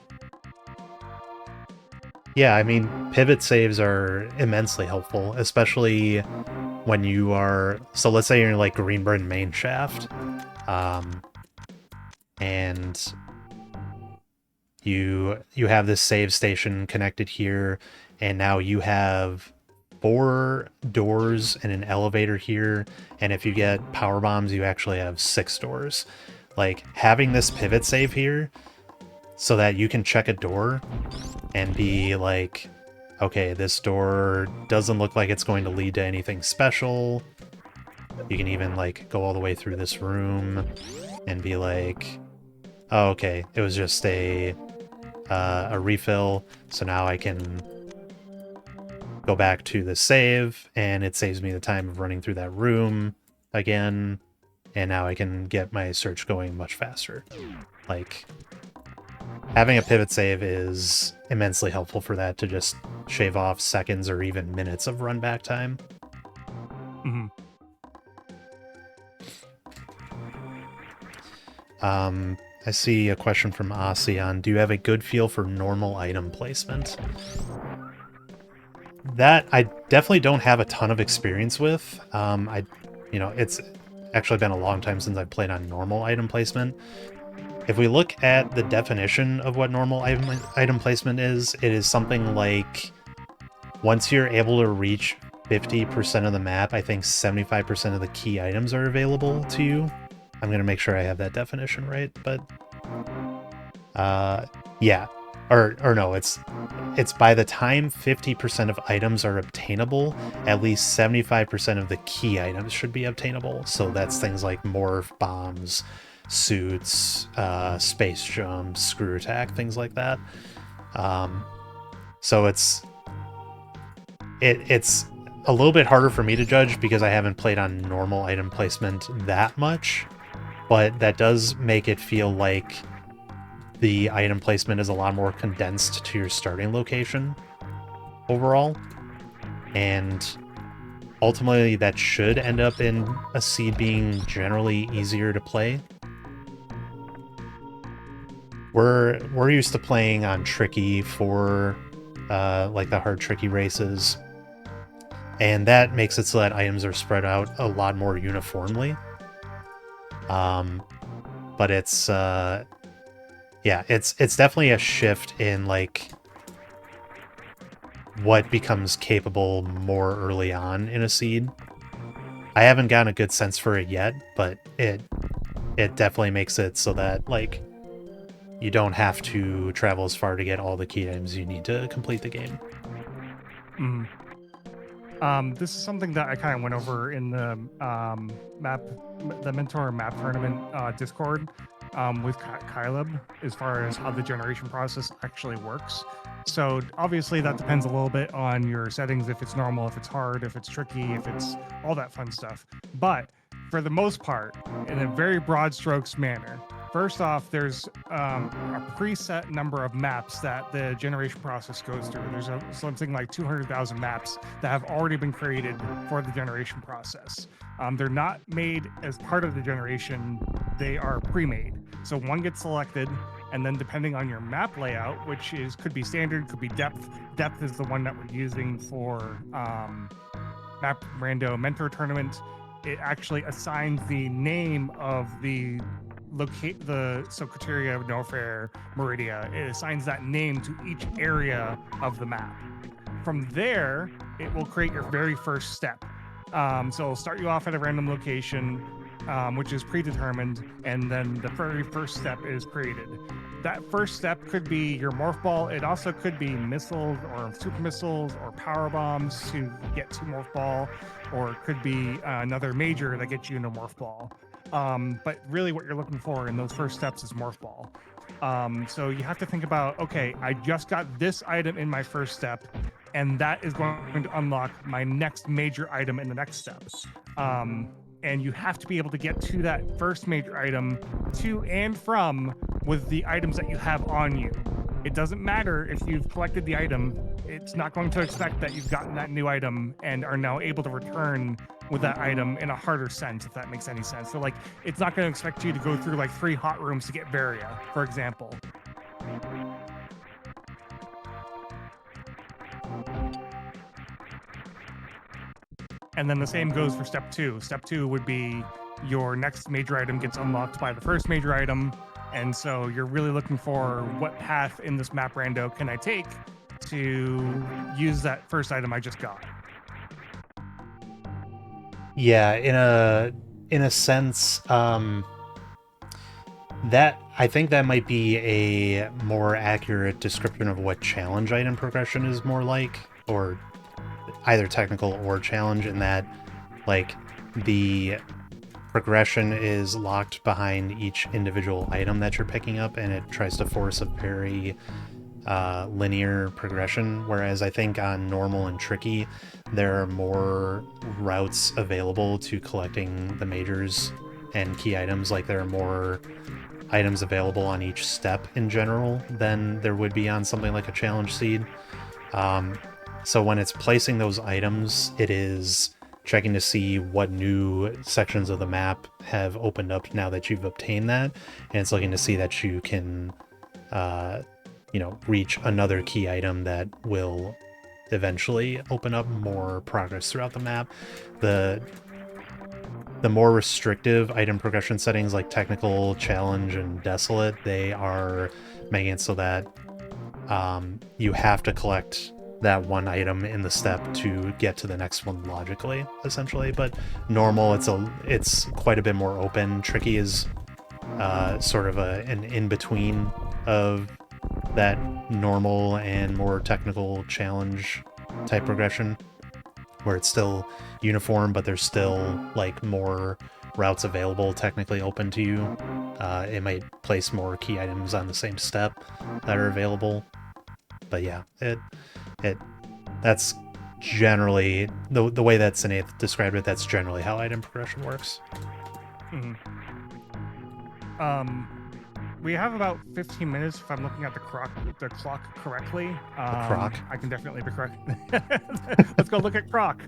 Yeah, I mean, pivot saves are immensely helpful, especially when you are... So let's say you're in like Greenburn main shaft, and you have this save station connected here, and now you have 4 doors and an elevator here, and if you get power bombs, you actually have 6 doors. Like, having this pivot save here so that you can check a door and be like, okay, this door doesn't look like it's going to lead to anything special. You can even like go all the way through this room and be like, oh, okay, it was just a refill, so now I can go back to the save, and it saves me the time of running through that room again, and now I can get my search going much faster. Like, having a pivot save is immensely helpful for that, to just shave off seconds or even minutes of run back time. Mm-hmm. I see a question from Aussie on, do you have a good feel for normal item placement? That I definitely don't have a ton of experience with. It's actually been a long time since I've played on normal item placement. If we look at the definition of what normal item placement is, it is something like once you're able to reach 50% of the map, I think 75% of the key items are available to you. I'm going to make sure I have that definition right, but yeah. Or no, it's by the time 50% of items are obtainable, at least 75% of the key items should be obtainable. So that's things like morph, bombs, suits, space jumps, screw attack, things like that. So it's a little bit harder for me to judge because I haven't played on normal item placement that much, but that does make it feel like the item placement is a lot more condensed to your starting location overall, and ultimately that should end up in a seed being generally easier to play. We're used to playing on tricky for like the hard tricky races, and that makes it so that items are spread out a lot more uniformly. But it's it's definitely a shift in like what becomes capable more early on in a seed. I haven't gotten a good sense for it yet, but it definitely makes it so that like you don't have to travel as far to get all the key items you need to complete the game. This is something that I kind of went over in the Mentor map tournament Discord with Kyleb, as far as how the generation process actually works. So obviously that depends a little bit on your settings, if it's normal, if it's hard, if it's tricky, if it's all that fun stuff. But for the most part, in a very broad strokes manner, first off, there's a preset number of maps that the generation process goes through. There's something like 200,000 maps that have already been created for the generation process. They're not made as part of the generation, they are pre-made. So one gets selected, and then depending on your map layout, which could be standard, could be depth. Depth is the one that we're using for Map Rando Mentor Tournament. It actually assigns the name of the Socoteria of Norfair Meridia. It assigns that name to each area of the map. From there, it will create your very first step. So it'll start you off at a random location, which is predetermined, and then the very first step is created. that first step could be your morph ball. It also could be missiles or super missiles or power bombs to get to morph ball, or it could be another major that gets you into morph ball. But really what you're looking for in those first steps is morph ball. So you have to think about, okay, I just got this item in my first step, and that is going to unlock my next major item in the next step. And you have to be able to get to that first major item to and from with the items that you have on you. It doesn't matter if you've collected the item, it's not going to expect that you've gotten that new item and are now able to return with that item in a harder sense, if that makes any sense. So like, it's not going to expect you to go through like 3 hot rooms to get Varia, for example. And then the same goes for step 2. Step 2 would be your next major item gets unlocked by the first major item. And so you're really looking for what path in this map rando can I take to use that first item I just got. Yeah, in a sense, that I think that might be a more accurate description of what challenge item progression is more like, or either technical or challenge, in that like the progression is locked behind each individual item that you're picking up, and it tries to force a very linear progression, whereas I think on normal and tricky there are more routes available to collecting the majors and key items. Like there are more items available on each step in general than there would be on something like a challenge seed. So when it's placing those items, it is checking to see what new sections of the map have opened up now that you've obtained that, and it's looking to see that you can reach another key item that will eventually open up more progress throughout the map. The more restrictive item progression settings like technical, challenge, and desolate, they are making it so that you have to collect that one item in the step to get to the next one logically, essentially. But normal, it's quite a bit more open. Tricky is sort of an in-between of that normal and more technical challenge type progression, where it's still uniform, but there's still like more routes available technically open to you. It might place more key items on the same step that are available. But yeah, that's generally the way that Sinead described it. That's generally how item progression works. Mm-hmm. We have about 15 minutes if I'm looking at the clock correctly. The croc? I can definitely be correct. Let's go look at croc.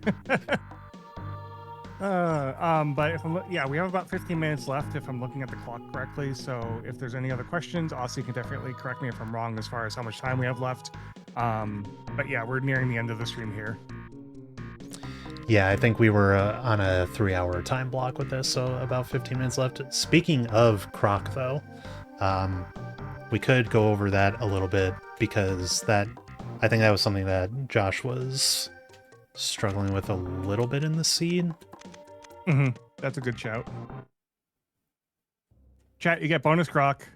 But if we have about 15 minutes left if I'm looking at the clock correctly. So if there's any other questions, Aussie can definitely correct me if I'm wrong as far as how much time we have left. But yeah, we're nearing the end of the stream here. Yeah, I think we were on a 3-hour time block with this, so about 15 minutes left. Speaking of croc, though, we could go over that a little bit, because I think that was something that Josh was struggling with a little bit in the seed. Mm-hmm. That's a good shout. Chat, you get bonus croc.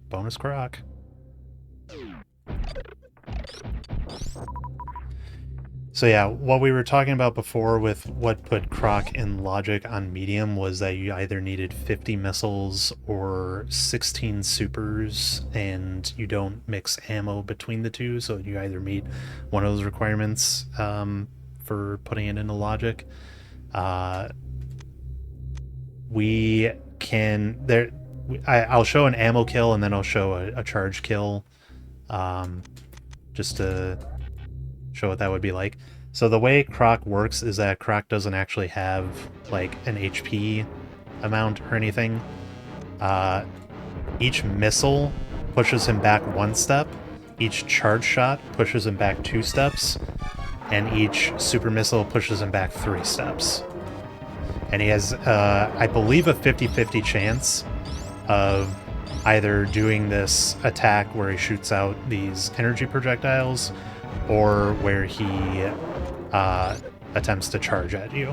Bonus croc. So yeah, what we were talking about before with what put croc in logic on medium was that you either needed 50 missiles or 16 supers, and you don't mix ammo between the two, so you either meet one of those requirements for putting it into logic. I'll show an ammo kill and then I'll show a charge kill, just to show what that would be like. So the way croc works is that croc doesn't actually have like an HP amount or anything. Each missile pushes him back 1 step, each charge shot pushes him back 2 steps, and each super missile pushes him back 3 steps. And he has, I believe, a 50-50 chance of either doing this attack where he shoots out these energy projectiles, or where he attempts to charge at you.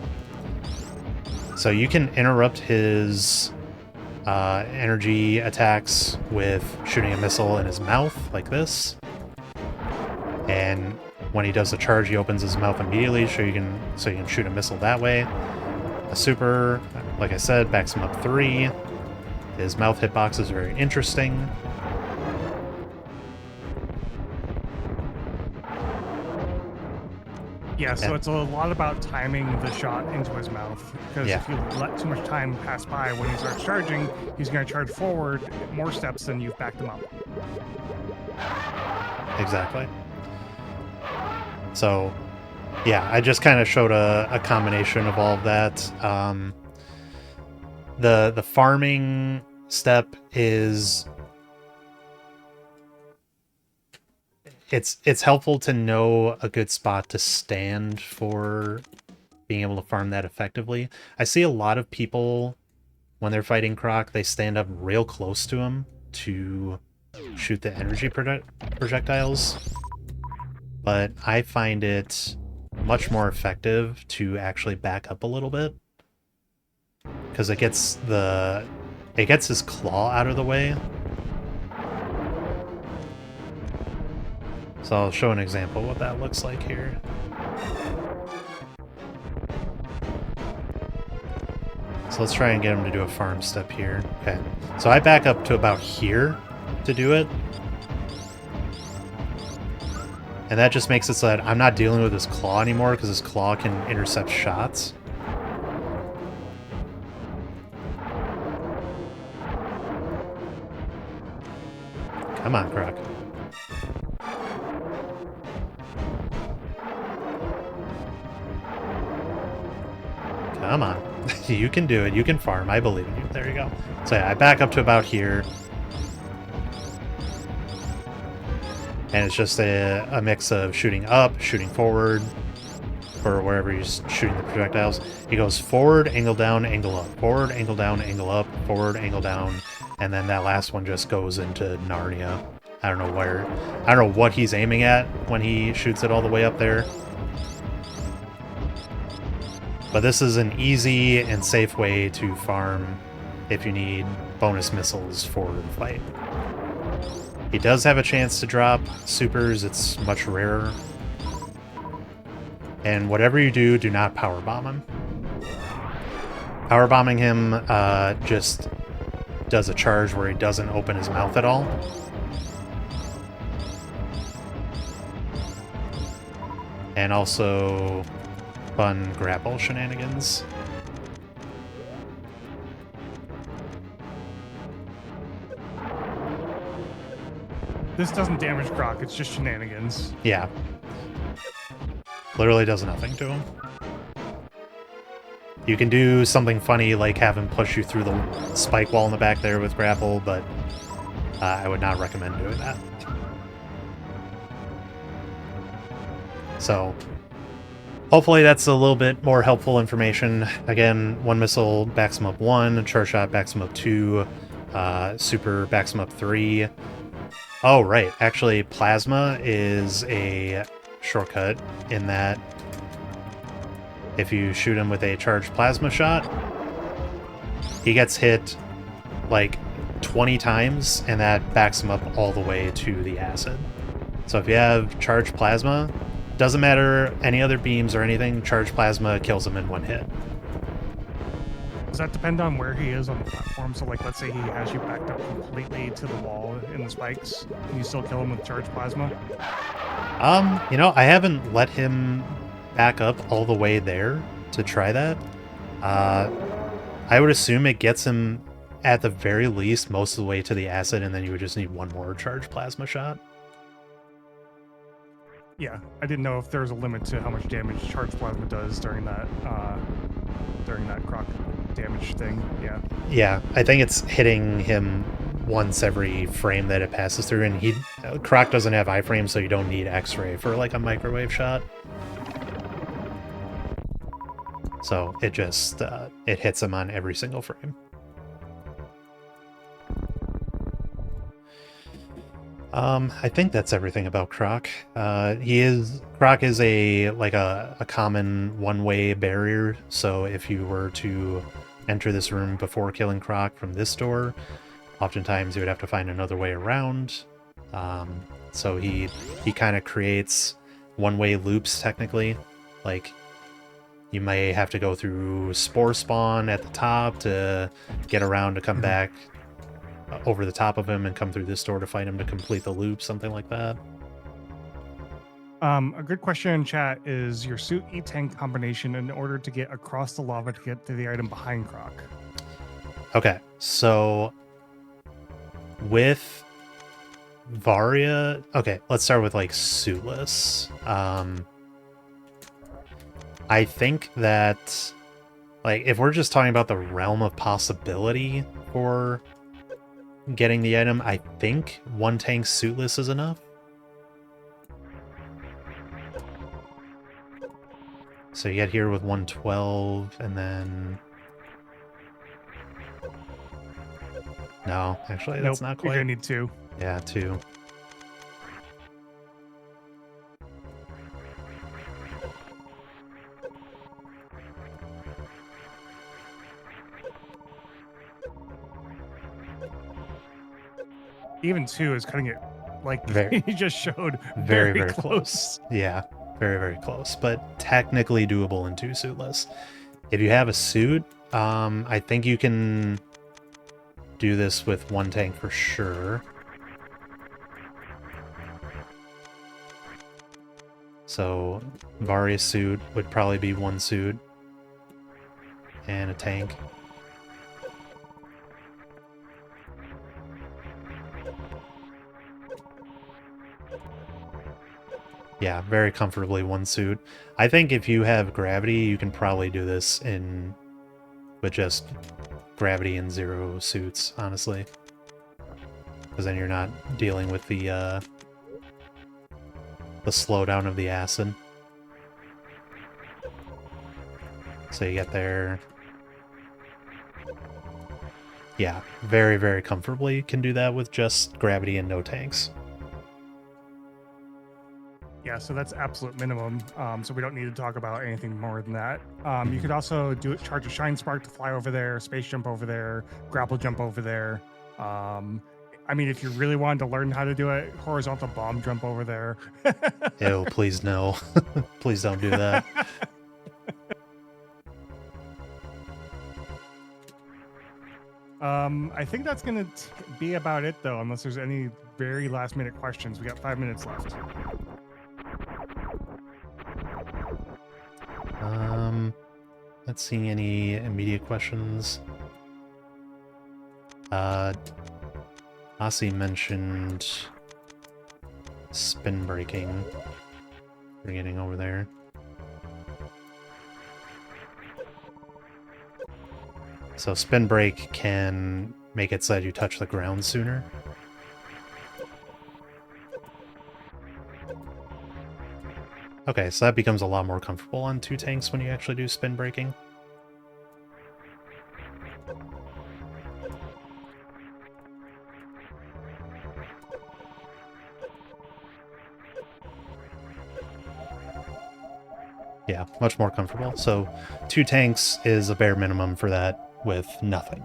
So you can interrupt his energy attacks with shooting a missile in his mouth, like this. And when he does the charge, he opens his mouth immediately, so you can shoot a missile that way. A super, like I said, backs him up 3. His mouth hitbox is very interesting. Yeah, so it's a lot about timing the shot into his mouth, because if you let too much time pass by when he starts charging, he's going to charge forward more steps than you've backed him up. Exactly. So, yeah, I just kind of showed a combination of all of that. The farming step is... It's helpful to know a good spot to stand for being able to farm that effectively. I see a lot of people, when they're fighting Croc, they stand up real close to him to shoot the energy projectiles. But I find it much more effective to actually back up a little bit, because it gets his claw out of the way. So I'll show an example of what that looks like here. So let's try and get him to do a farm step here. Okay, so I back up to about here to do it. And that just makes it so that I'm not dealing with his claw anymore, because his claw can intercept shots. Come on, Croc. Come on. You can do it. You can farm. I believe in you. There you go. So yeah, I back up to about here. And it's just a mix of shooting up, shooting forward, or wherever he's shooting the projectiles. He goes forward, angle down, angle up. Forward, angle down, angle up. Forward, angle down. And then that last one just goes into Narnia. I don't know what he's aiming at when he shoots it all the way up there. But this is an easy and safe way to farm if you need bonus missiles for the fight. He does have a chance to drop supers. It's much rarer. And whatever you do, do not powerbomb him. Powerbombing him just does a charge where he doesn't open his mouth at all. And also fun grapple shenanigans. This doesn't damage Croc, it's just shenanigans. Yeah. Literally does nothing to him. You can do something funny like have him push you through the spike wall in the back there with grapple, but I would not recommend doing that. So, hopefully that's a little bit more helpful information. Again, one missile backs him up 1, charge shot backs him up 2, super backs him up 3. Oh, right. Actually, plasma is a shortcut in that if you shoot him with a charged plasma shot, he gets hit like 20 times, and that backs him up all the way to the acid. So if you have charged plasma, doesn't matter any other beams or anything, charged plasma kills him in 1 hit. Does that depend on where he is on the platform? So, like, let's say he has you backed up completely to the wall in the spikes, and you still kill him with charged plasma? You know, I haven't let him back up all the way there to try that. I would assume it gets him, at the very least, most of the way to the acid, and then you would just need 1 more charged plasma shot. Yeah, I didn't know if there was a limit to how much damage charged plasma does during that Croc damage thing. Yeah. Yeah, I think it's hitting him once every frame that it passes through, and Croc doesn't have iframe, so you don't need X-ray for like a microwave shot. So it just it hits him on every single frame. I think that's everything about Croc. Croc is a common one-way barrier, so if you were to enter this room before killing Croc from this door. Oftentimes you would have to find another way around. So he kind of creates one-way loops technically. Like you may have to go through Spore Spawn at the top to get around to come back over the top of him and come through this door to fight him to complete the loop, something like that. A good question in chat is your suit E-Tank combination in order to get across the lava to get to the item behind Croc. Okay, so with Varia, okay, let's start with like suitless. I think that, like, if we're just talking about the realm of possibility for getting the item, I think one tank suitless is enough. So you get here with 112, and then... No, actually, that's not quite. You're gonna need 2. Yeah, 2. Even 2 is cutting it, like he just showed, very close. Yeah, very close, but technically doable in 2 suitless. If you have a suit, I think you can do this with 1 tank for sure. So Varia suit would probably be 1 suit and a tank. Yeah, very comfortably 1 suit. I think if you have gravity, you can probably do this with just gravity and 0 suits, honestly. Because then you're not dealing with the slowdown of the acid. So you get there. Yeah, very comfortably can do that with just gravity and no tanks. Yeah, so that's absolute minimum. So we don't need to talk about anything more than that. You could also charge a Shine Spark to fly over there, space jump over there, grapple jump over there. I mean, if you really wanted to learn how to do it, horizontal bomb jump over there. Ew, please no. Please don't do that. I think that's going to be about it, though, unless there's any very last-minute questions. We got 5 minutes left. Not seeing any immediate questions. Asi mentioned spin breaking. We're getting over there. So spin break can make it so that you touch the ground sooner. Okay, so that becomes a lot more comfortable on 2 tanks when you actually do spin breaking. Yeah, much more comfortable. So 2 tanks is a bare minimum for that with nothing.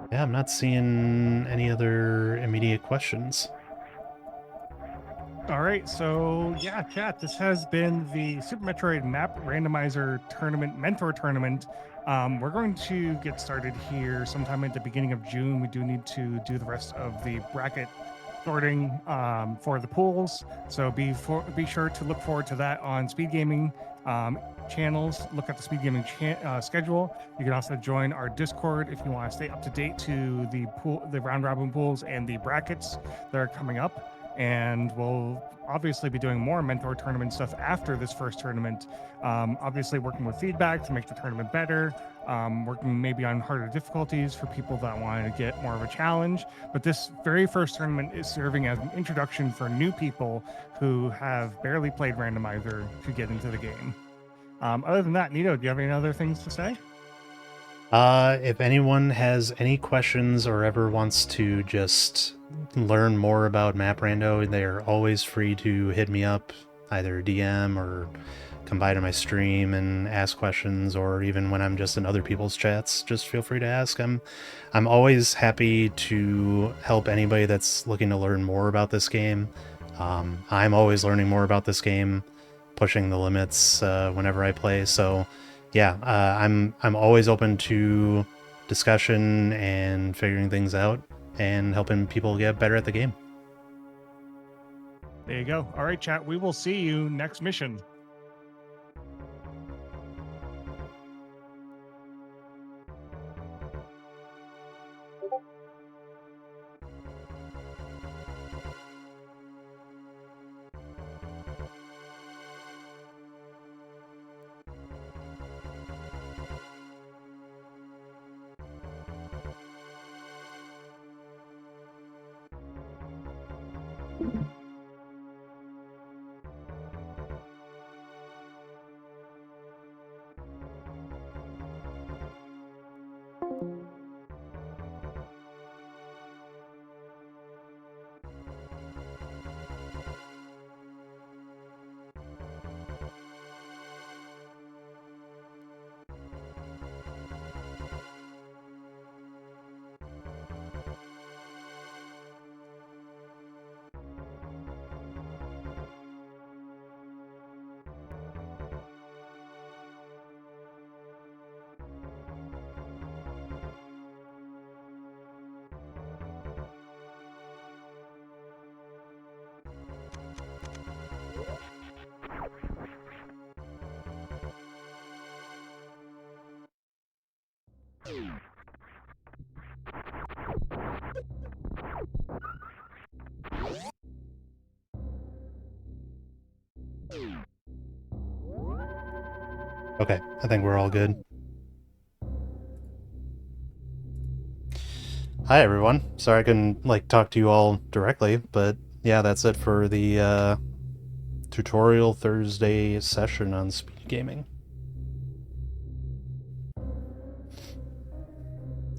Yeah, I'm not seeing any other immediate questions. All right, so yeah, chat, this has been the Super Metroid Map Randomizer Tournament, Mentor Tournament. We're going to get started here sometime at the beginning of June. We do need to do the rest of the bracket sorting for the pools, so be sure to look forward to that on SpeedGaming channels. Look at the SpeedGaming schedule. You can also join our Discord if you want to stay up to date to the round robin pools and the brackets that are coming up. And we'll obviously be doing more mentor tournament stuff after this first tournament. Obviously working with feedback to make the tournament better, working maybe on harder difficulties for people that want to get more of a challenge. But this very first tournament is serving as an introduction for new people who have barely played Randomizer to get into the game. Other than that, Nito, do you have any other things to say? If anyone has any questions or ever wants to just learn more about Map Rando, they're always free to hit me up, either DM or come by to my stream and ask questions, or even when I'm just in other people's chats, just feel free to ask. I'm always happy to help anybody that's looking to learn more about this game. I'm always learning more about this game, pushing the limits whenever I play, so yeah, I'm always open to discussion and figuring things out and helping people get better at the game. There you go. All right, chat. We will see you next mission. Okay, I think we're all good. Hi everyone. Sorry I couldn't talk to you all directly, but yeah, that's it for the tutorial Thursday session on SpeedGaming.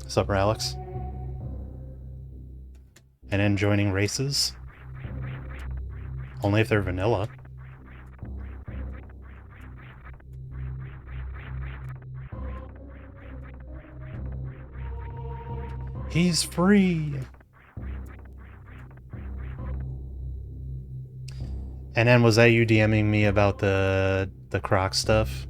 What's up, Alex? And then joining races. Only if they're vanilla. He's free! And then was that you DMing me about the Croc stuff?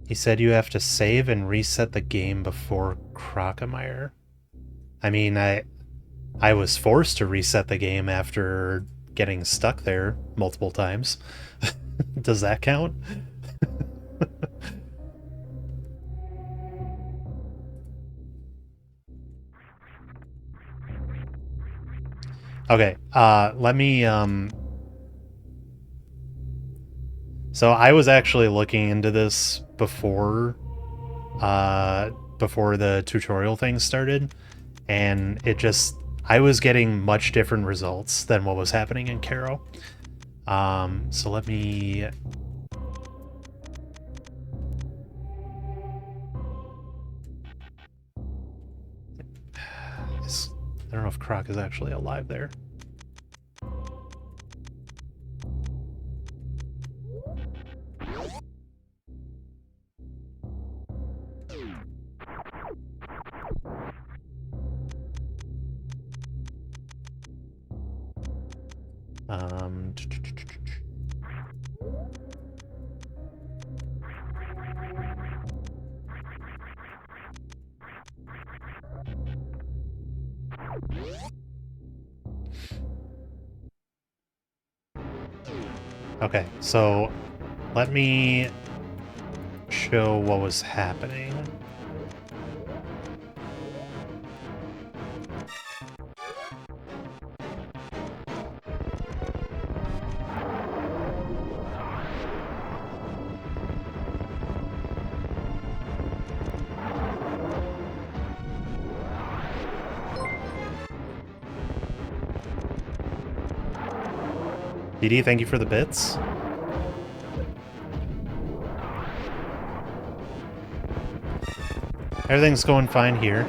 He said you have to save and reset the game before Crocomire. I mean, I was forced to reset the game after getting stuck there multiple times. Does that count? Okay, let me, so I was actually looking into this before the tutorial thing started, and I was getting much different results than what was happening in Caro. So let me... I don't know if Croc is actually alive there. Okay, so let me show what was happening. DD, thank you for the bits. Everything's going fine here.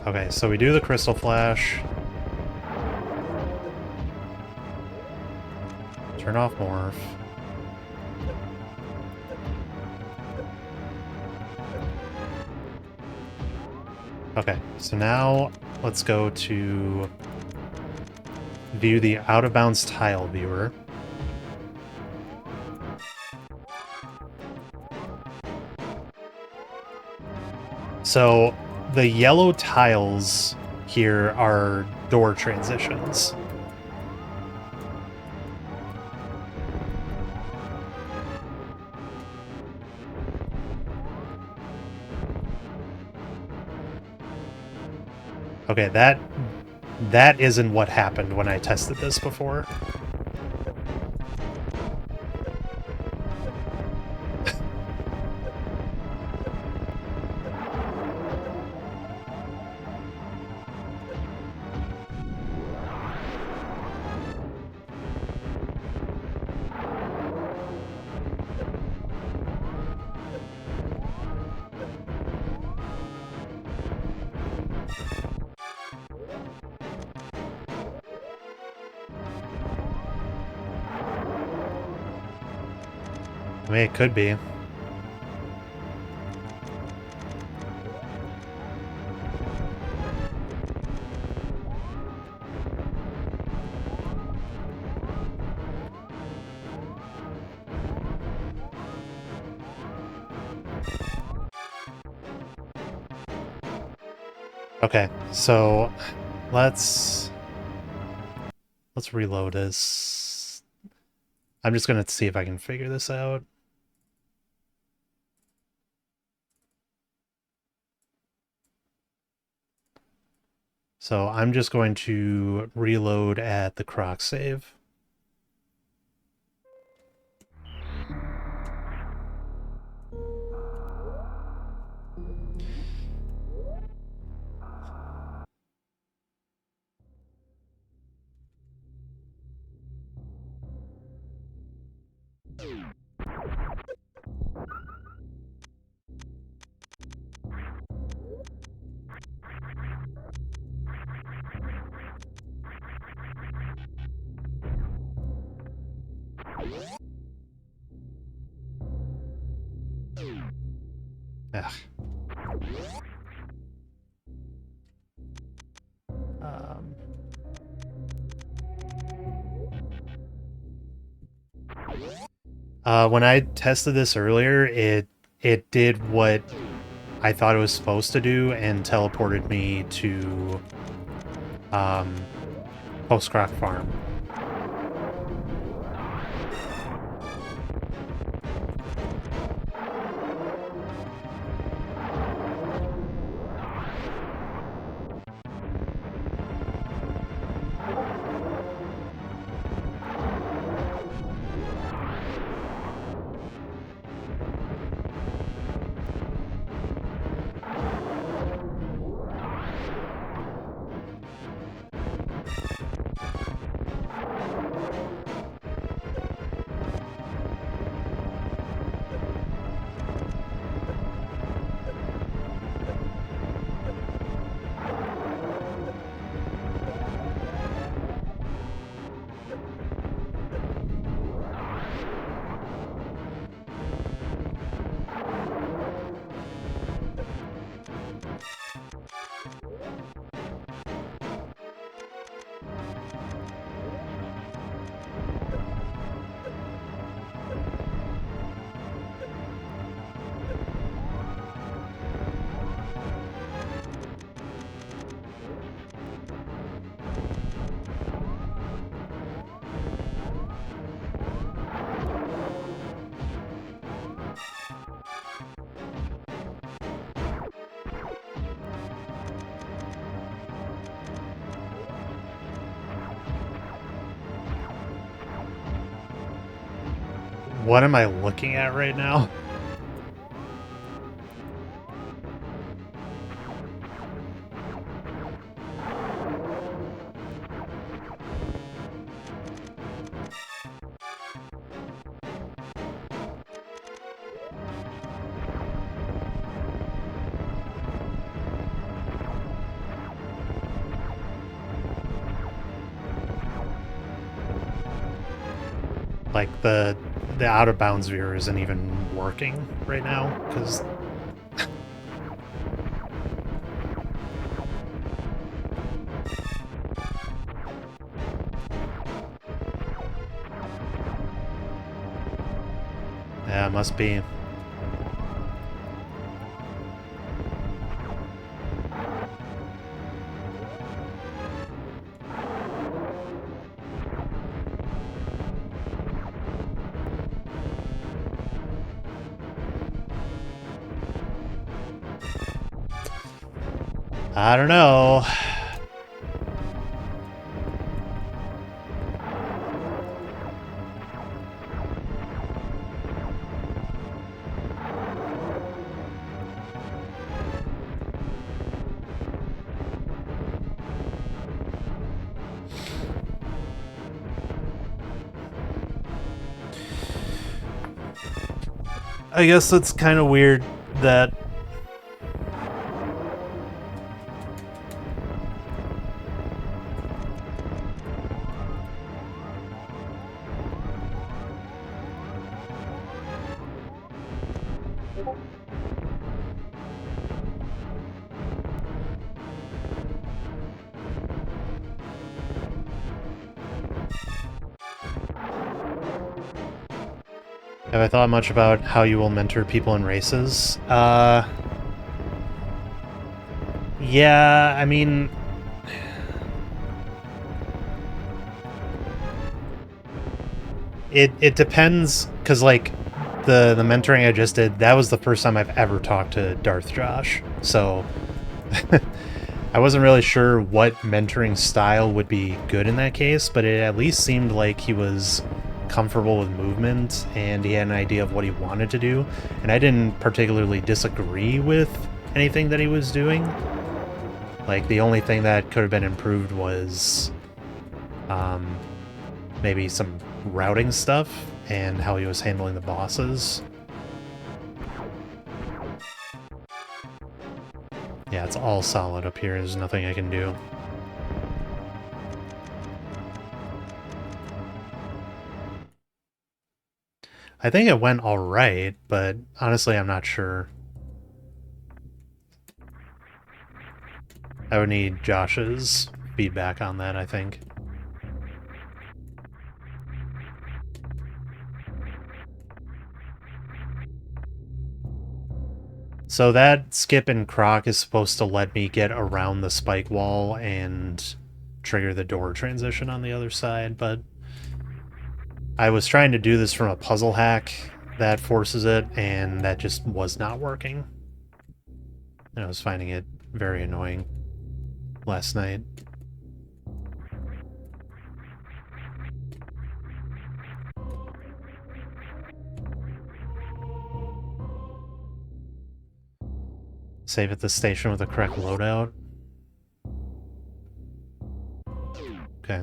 Okay, so we do the crystal flash. Turn off morph. Okay, so now let's go to view the out of bounds tile viewer. So the yellow tiles here are door transitions. Okay, that isn't what happened when I tested this before. I mean, it could be. Okay, so let's reload this. I'm just gonna see if I can figure this out. So I'm just going to reload at the croc save. Ugh. When I tested this earlier, it did what I thought it was supposed to do and teleported me to Post-Croc Farm. What am I looking at right now? Like the out of bounds viewer isn't even working right now because yeah, it must be. I don't know. I guess it's kind of weird that have I thought much about how you will mentor people in races? Yeah, I mean, it depends, because like the mentoring I just did, that was the first time I've ever talked to Darth Josh, so I wasn't really sure what mentoring style would be good in that case, but it at least seemed like he was comfortable with movement and he had an idea of what he wanted to do, and I didn't particularly disagree with anything that he was doing. Like, the only thing that could have been improved was maybe some routing stuff and how he was handling the bosses. Yeah, it's all solid up here. There's nothing I can do. I think it went alright, but honestly, I'm not sure. I would need Josh's feedback on that, I think. So that skip and croc is supposed to let me get around the spike wall and trigger the door transition on the other side, but I was trying to do this from a puzzle hack that forces it, and that just was not working. And I was finding it very annoying last night. Save at the station with the correct loadout. Okay.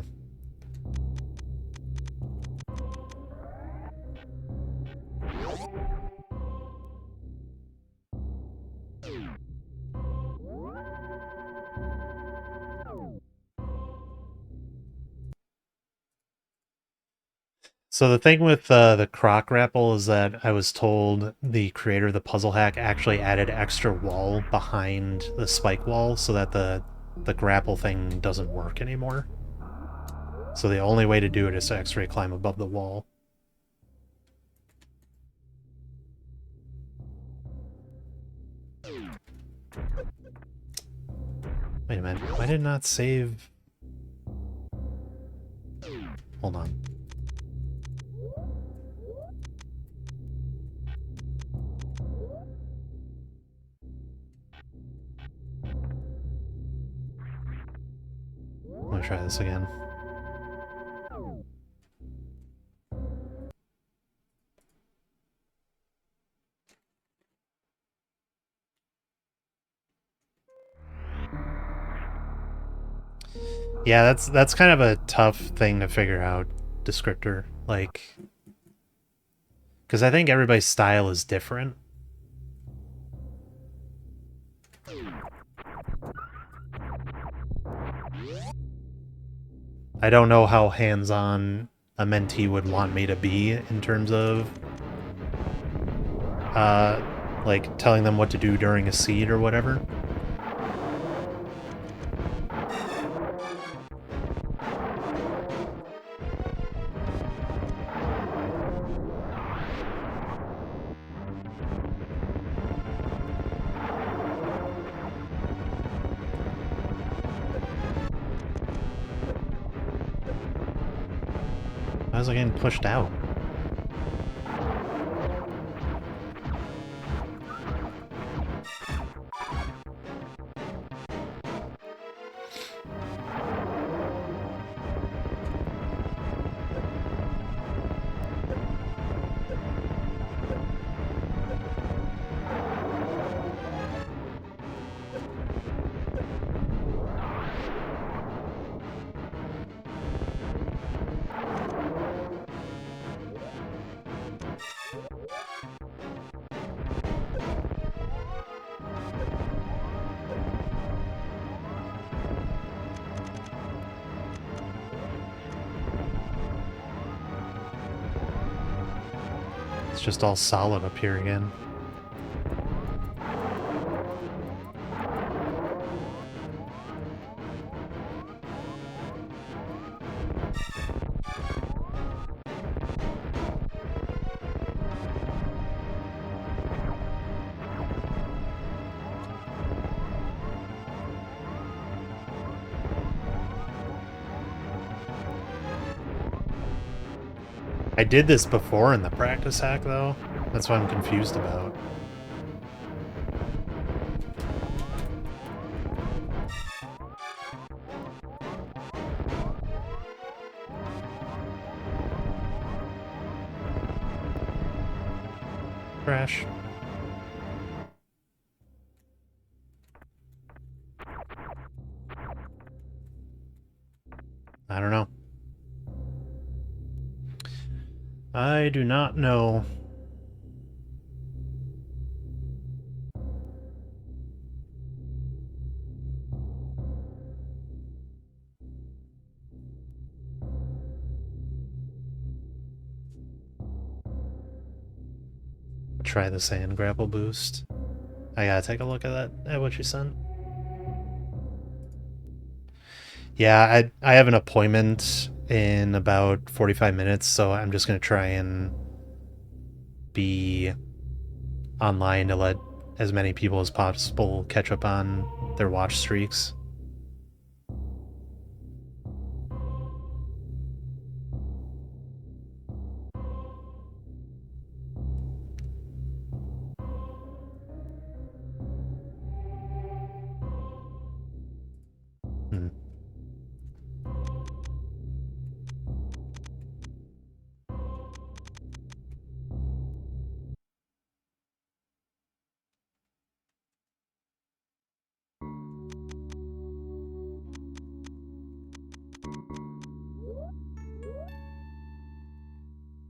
So the thing with the croc grapple is that I was told the creator of the puzzle hack actually added extra wall behind the spike wall so that the grapple thing doesn't work anymore. So the only way to do it is to X-ray climb above the wall. Wait a minute, why did it not save? Hold on. I'm gonna try this again. Yeah, that's kind of a tough thing to figure out, descriptor. Like, because I think everybody's style is different. I don't know how hands-on a mentee would want me to be in terms of, like, telling them what to do during a seed or whatever. Why was I getting pushed out? It's just all solid up here again. I did this before in the practice hack, though. That's what I'm confused about. Crash. I don't know. I do not know. Try the sand grapple boost. I gotta take a look at that, at what you sent. Yeah, I have an appointment in about 45 minutes, so I'm just gonna try and be online to let as many people as possible catch up on their watch streaks. Hmm.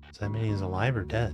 Does that mean he's alive or dead?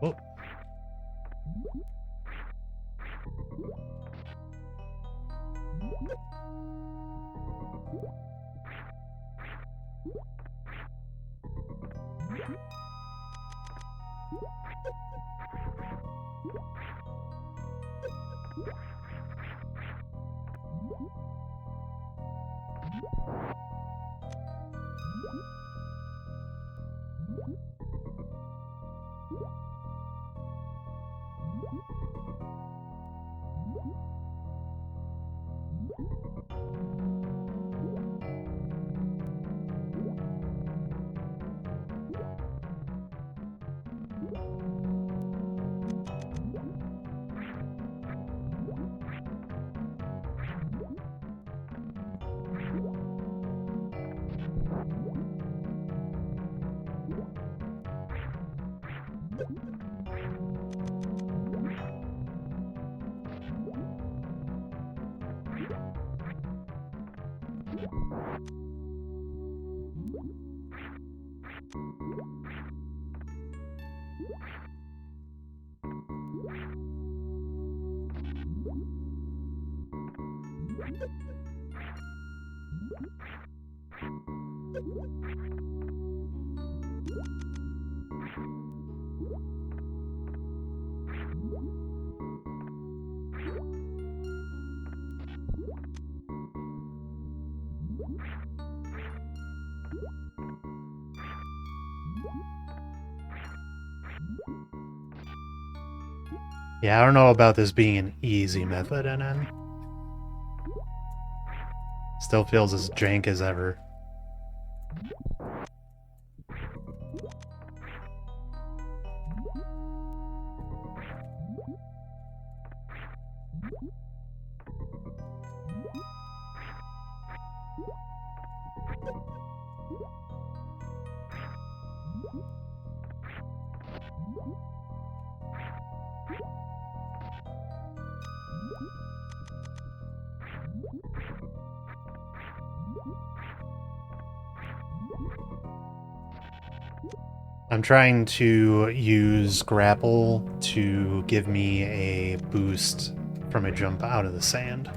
Oh. Yeah, I don't know about this being an easy method, NN. Still feels as jank as ever. I'm trying to use grapple to give me a boost from a jump out of the sand.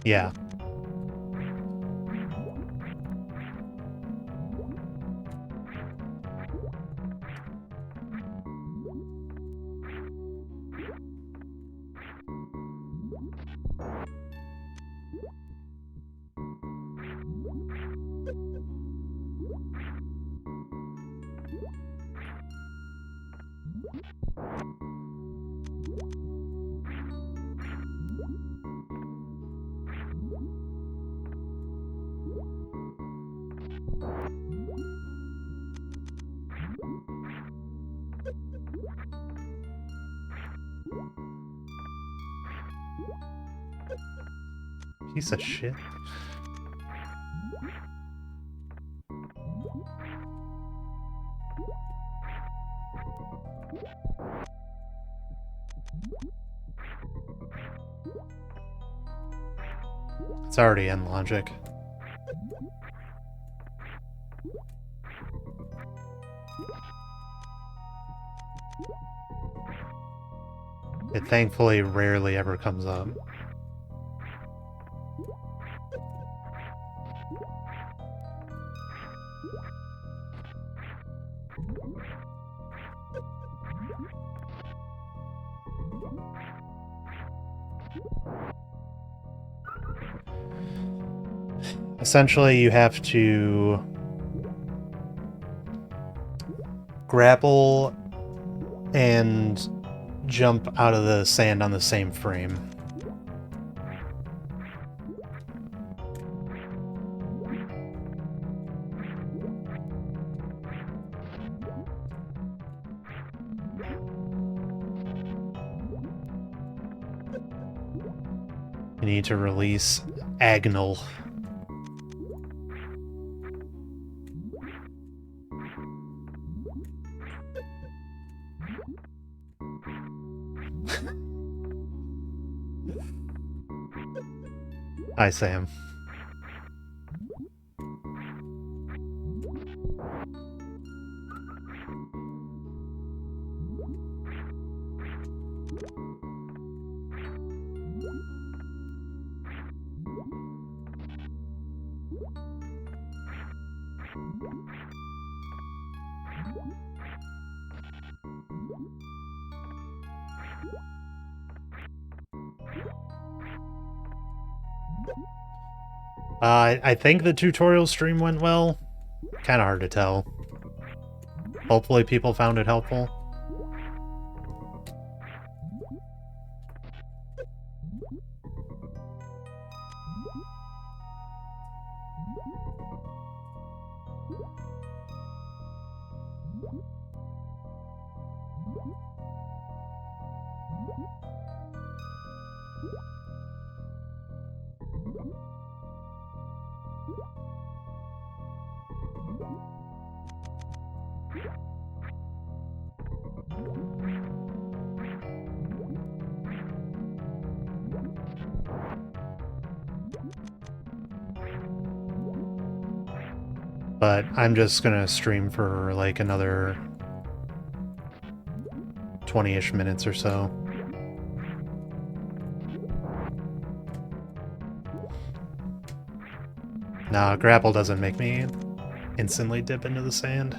Yeah. Piece of shit. It's already in logic. It thankfully rarely ever comes up. Essentially, you have to grapple and jump out of the sand on the same frame. You need to release Agnel. Hi, Sam. I think the tutorial stream went well. Kind of hard to tell. Hopefully people found it helpful. But I'm just gonna stream for like another 20-ish minutes or so. Nah, grapple doesn't make me instantly dip into the sand.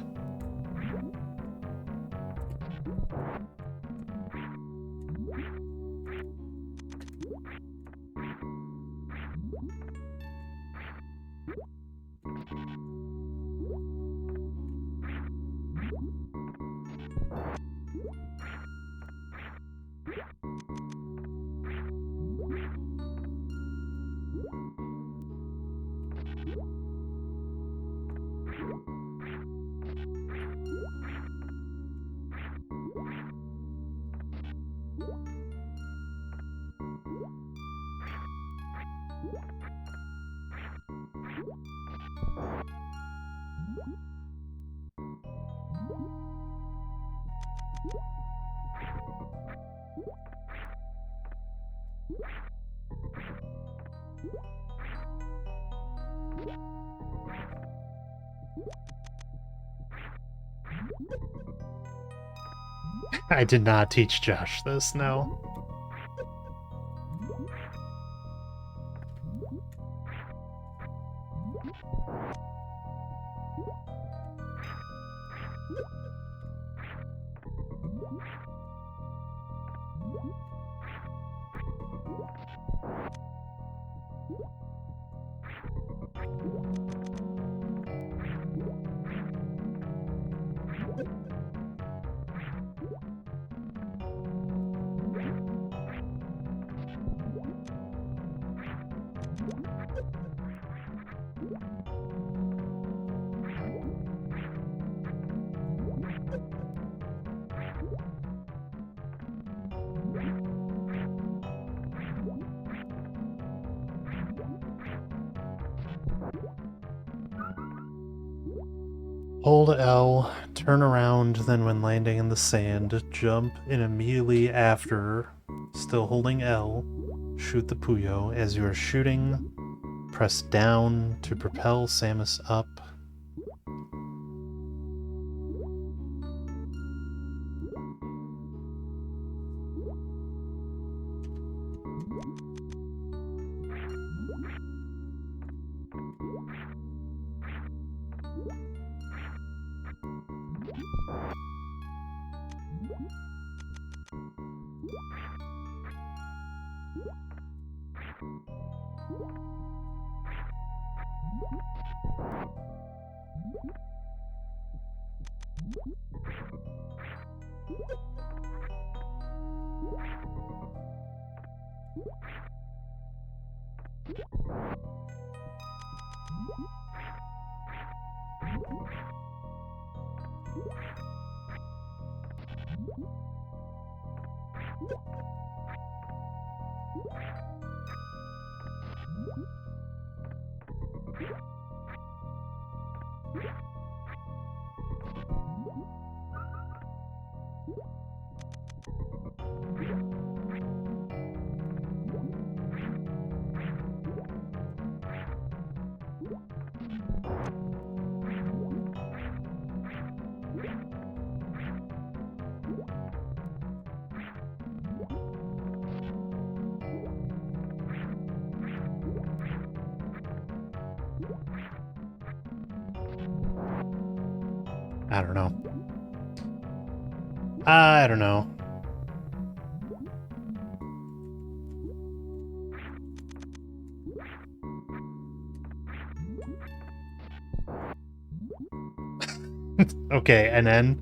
I did not teach Josh this, no. Hold L, turn around, then when landing in the sand, jump, and immediately after, still holding L, shoot the Puyo. As you are shooting, press down to propel Samus up. I don't know. I don't know. Okay, and then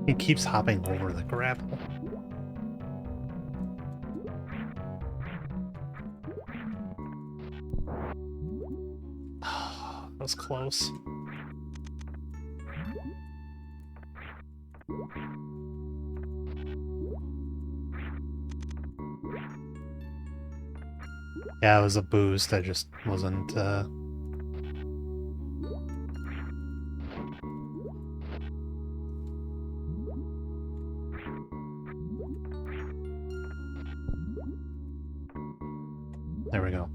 he keeps hopping over the grapple. That was close. Yeah, it was a boost. I just wasn't, There we go.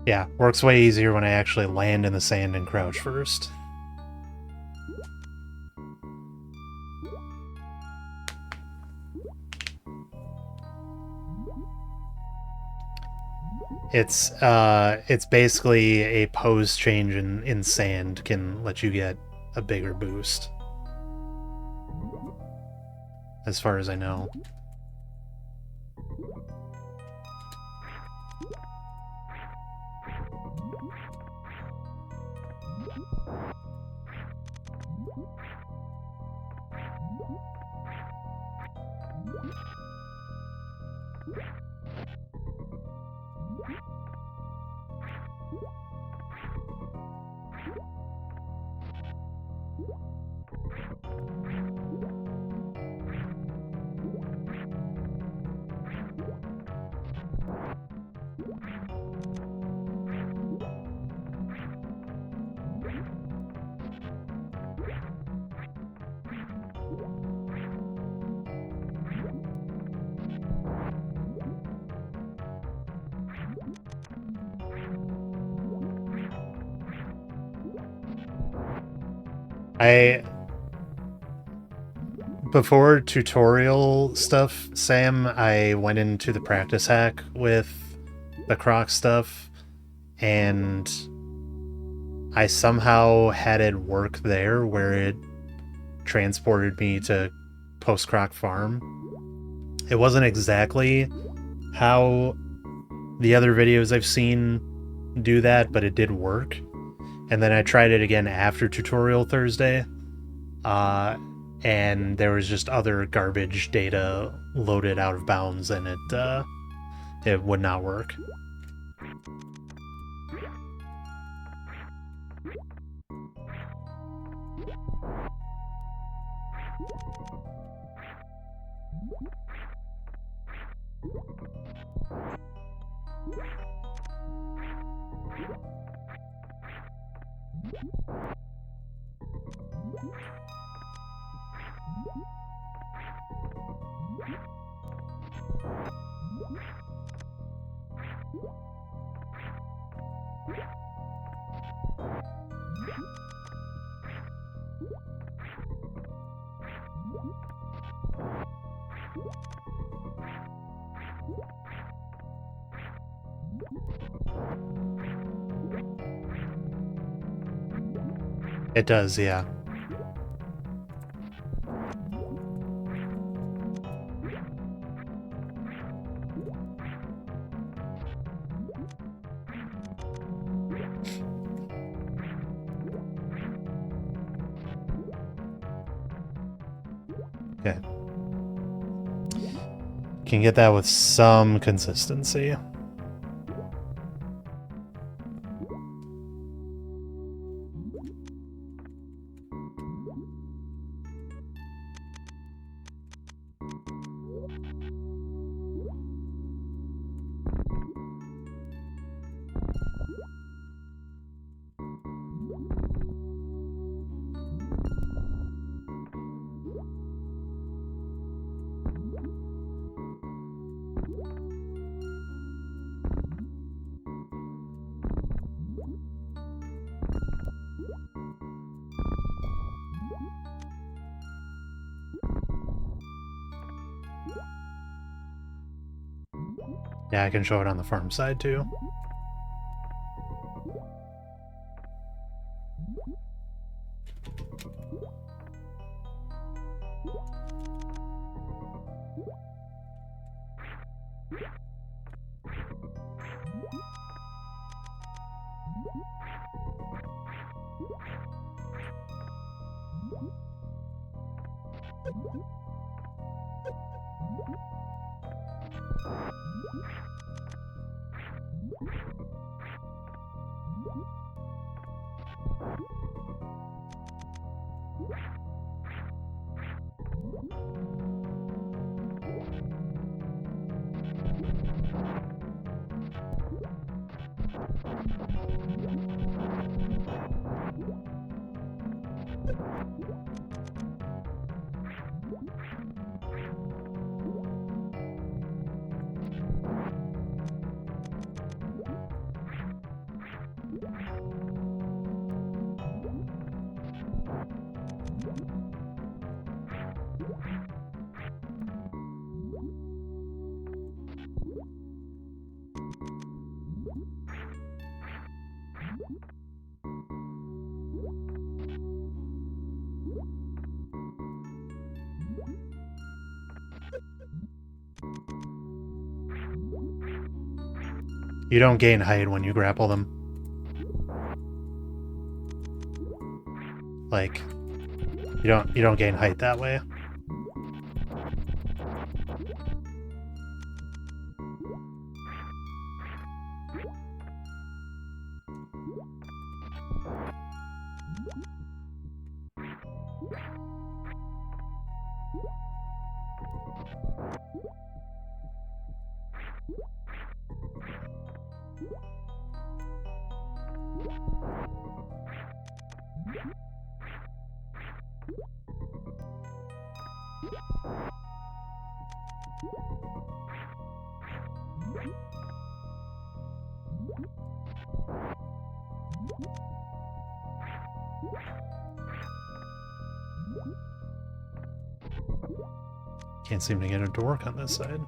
Yeah, works way easier when I actually land in the sand and crouch first. It's basically a pose change in sand can let you get a bigger boost. As far as I know. Before tutorial stuff, Sam, I went into the practice hack with the Croc stuff, and I somehow had it work there where it transported me to post-Croc farm. It wasn't exactly how the other videos I've seen do that, but it did work. And then I tried it again after tutorial Thursday, and there was just other garbage data loaded out of bounds, and it would not work. It does, yeah. Okay. Can get that with some consistency. Yeah, I can show it on the farm side too. You don't gain height when you grapple them. Like, you don't gain height that way. Can't seem to get it to work on this side.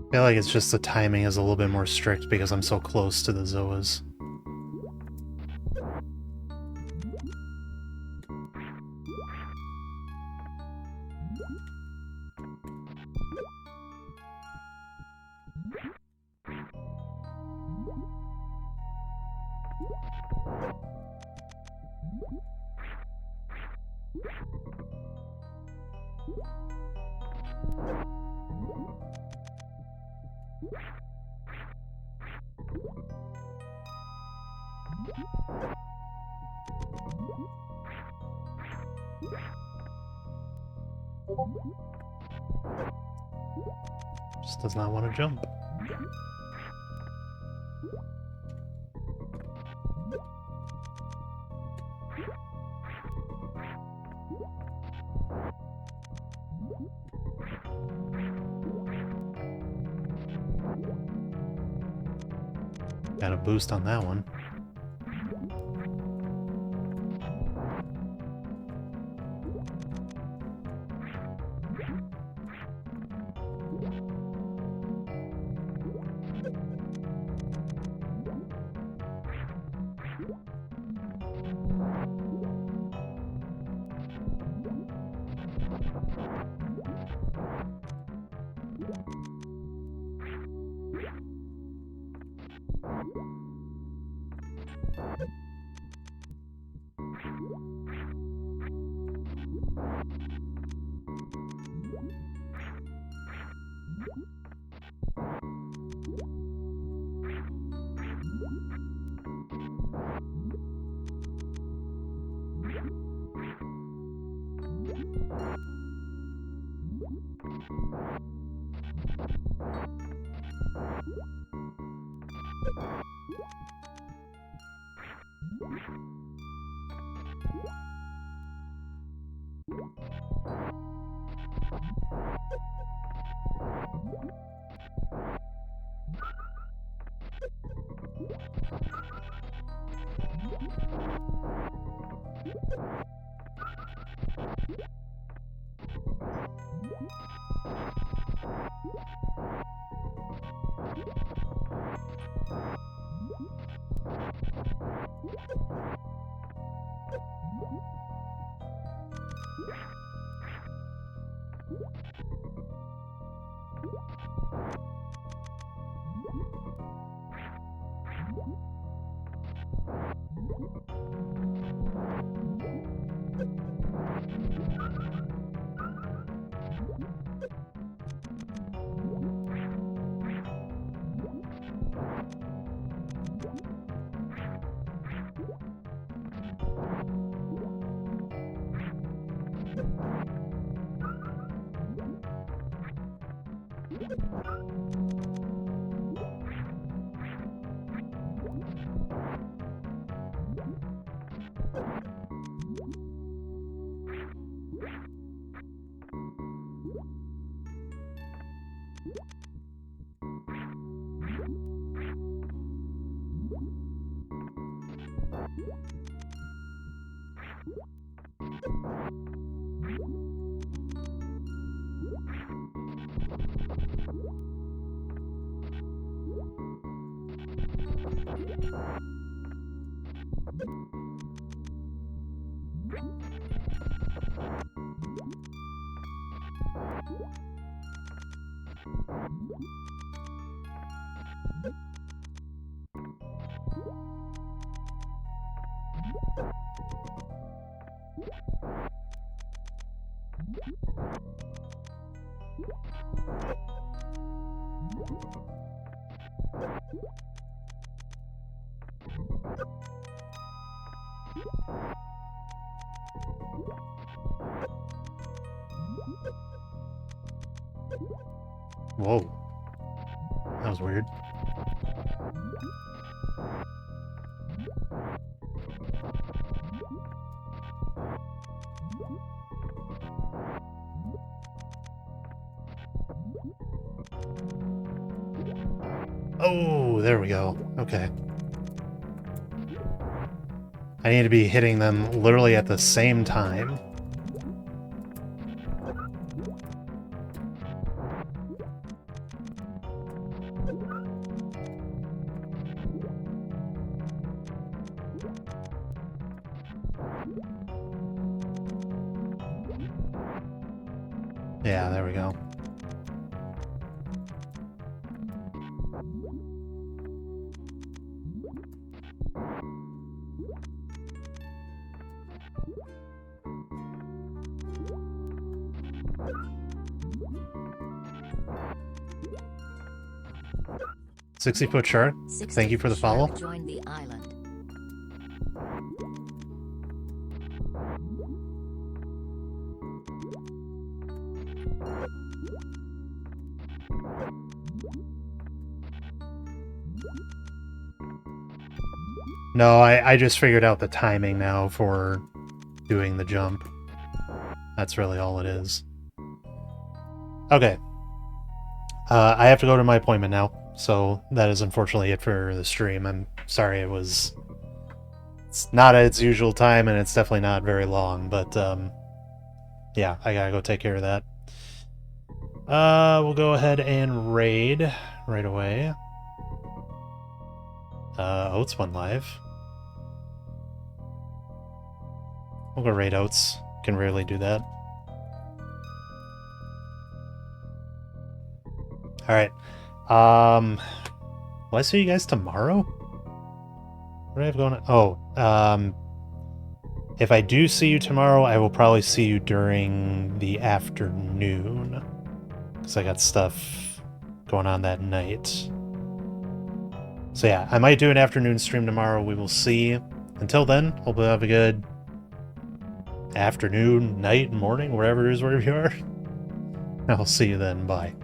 I feel like it's just the timing is a little bit more strict because I'm so close to the Zoas. Just does not want to jump. Got a boost on that one. Whoa. That was weird. Oh, there we go. Okay. I need to be hitting them literally at the same time. Yeah, there we go. 60-foot shark. Thank you for the follow. Join the island. No, I just figured out the timing now for doing the jump. That's really all it is. Okay. I have to go to my appointment now, so that is unfortunately it for the stream. I'm sorry it's not at its usual time, and it's definitely not very long, but yeah, I gotta go take care of that. We'll go ahead and raid right away. Oats went live. We'll go raid Oats. Can rarely do that. Alright. Will I see you guys tomorrow? What do I have going on? Oh, if I do see you tomorrow, I will probably see you during the afternoon. Because I got stuff going on that night. So yeah, I might do an afternoon stream tomorrow. We will see. Until then, hope you have a good afternoon, night, morning, wherever it is where you are. I'll see you then. Bye.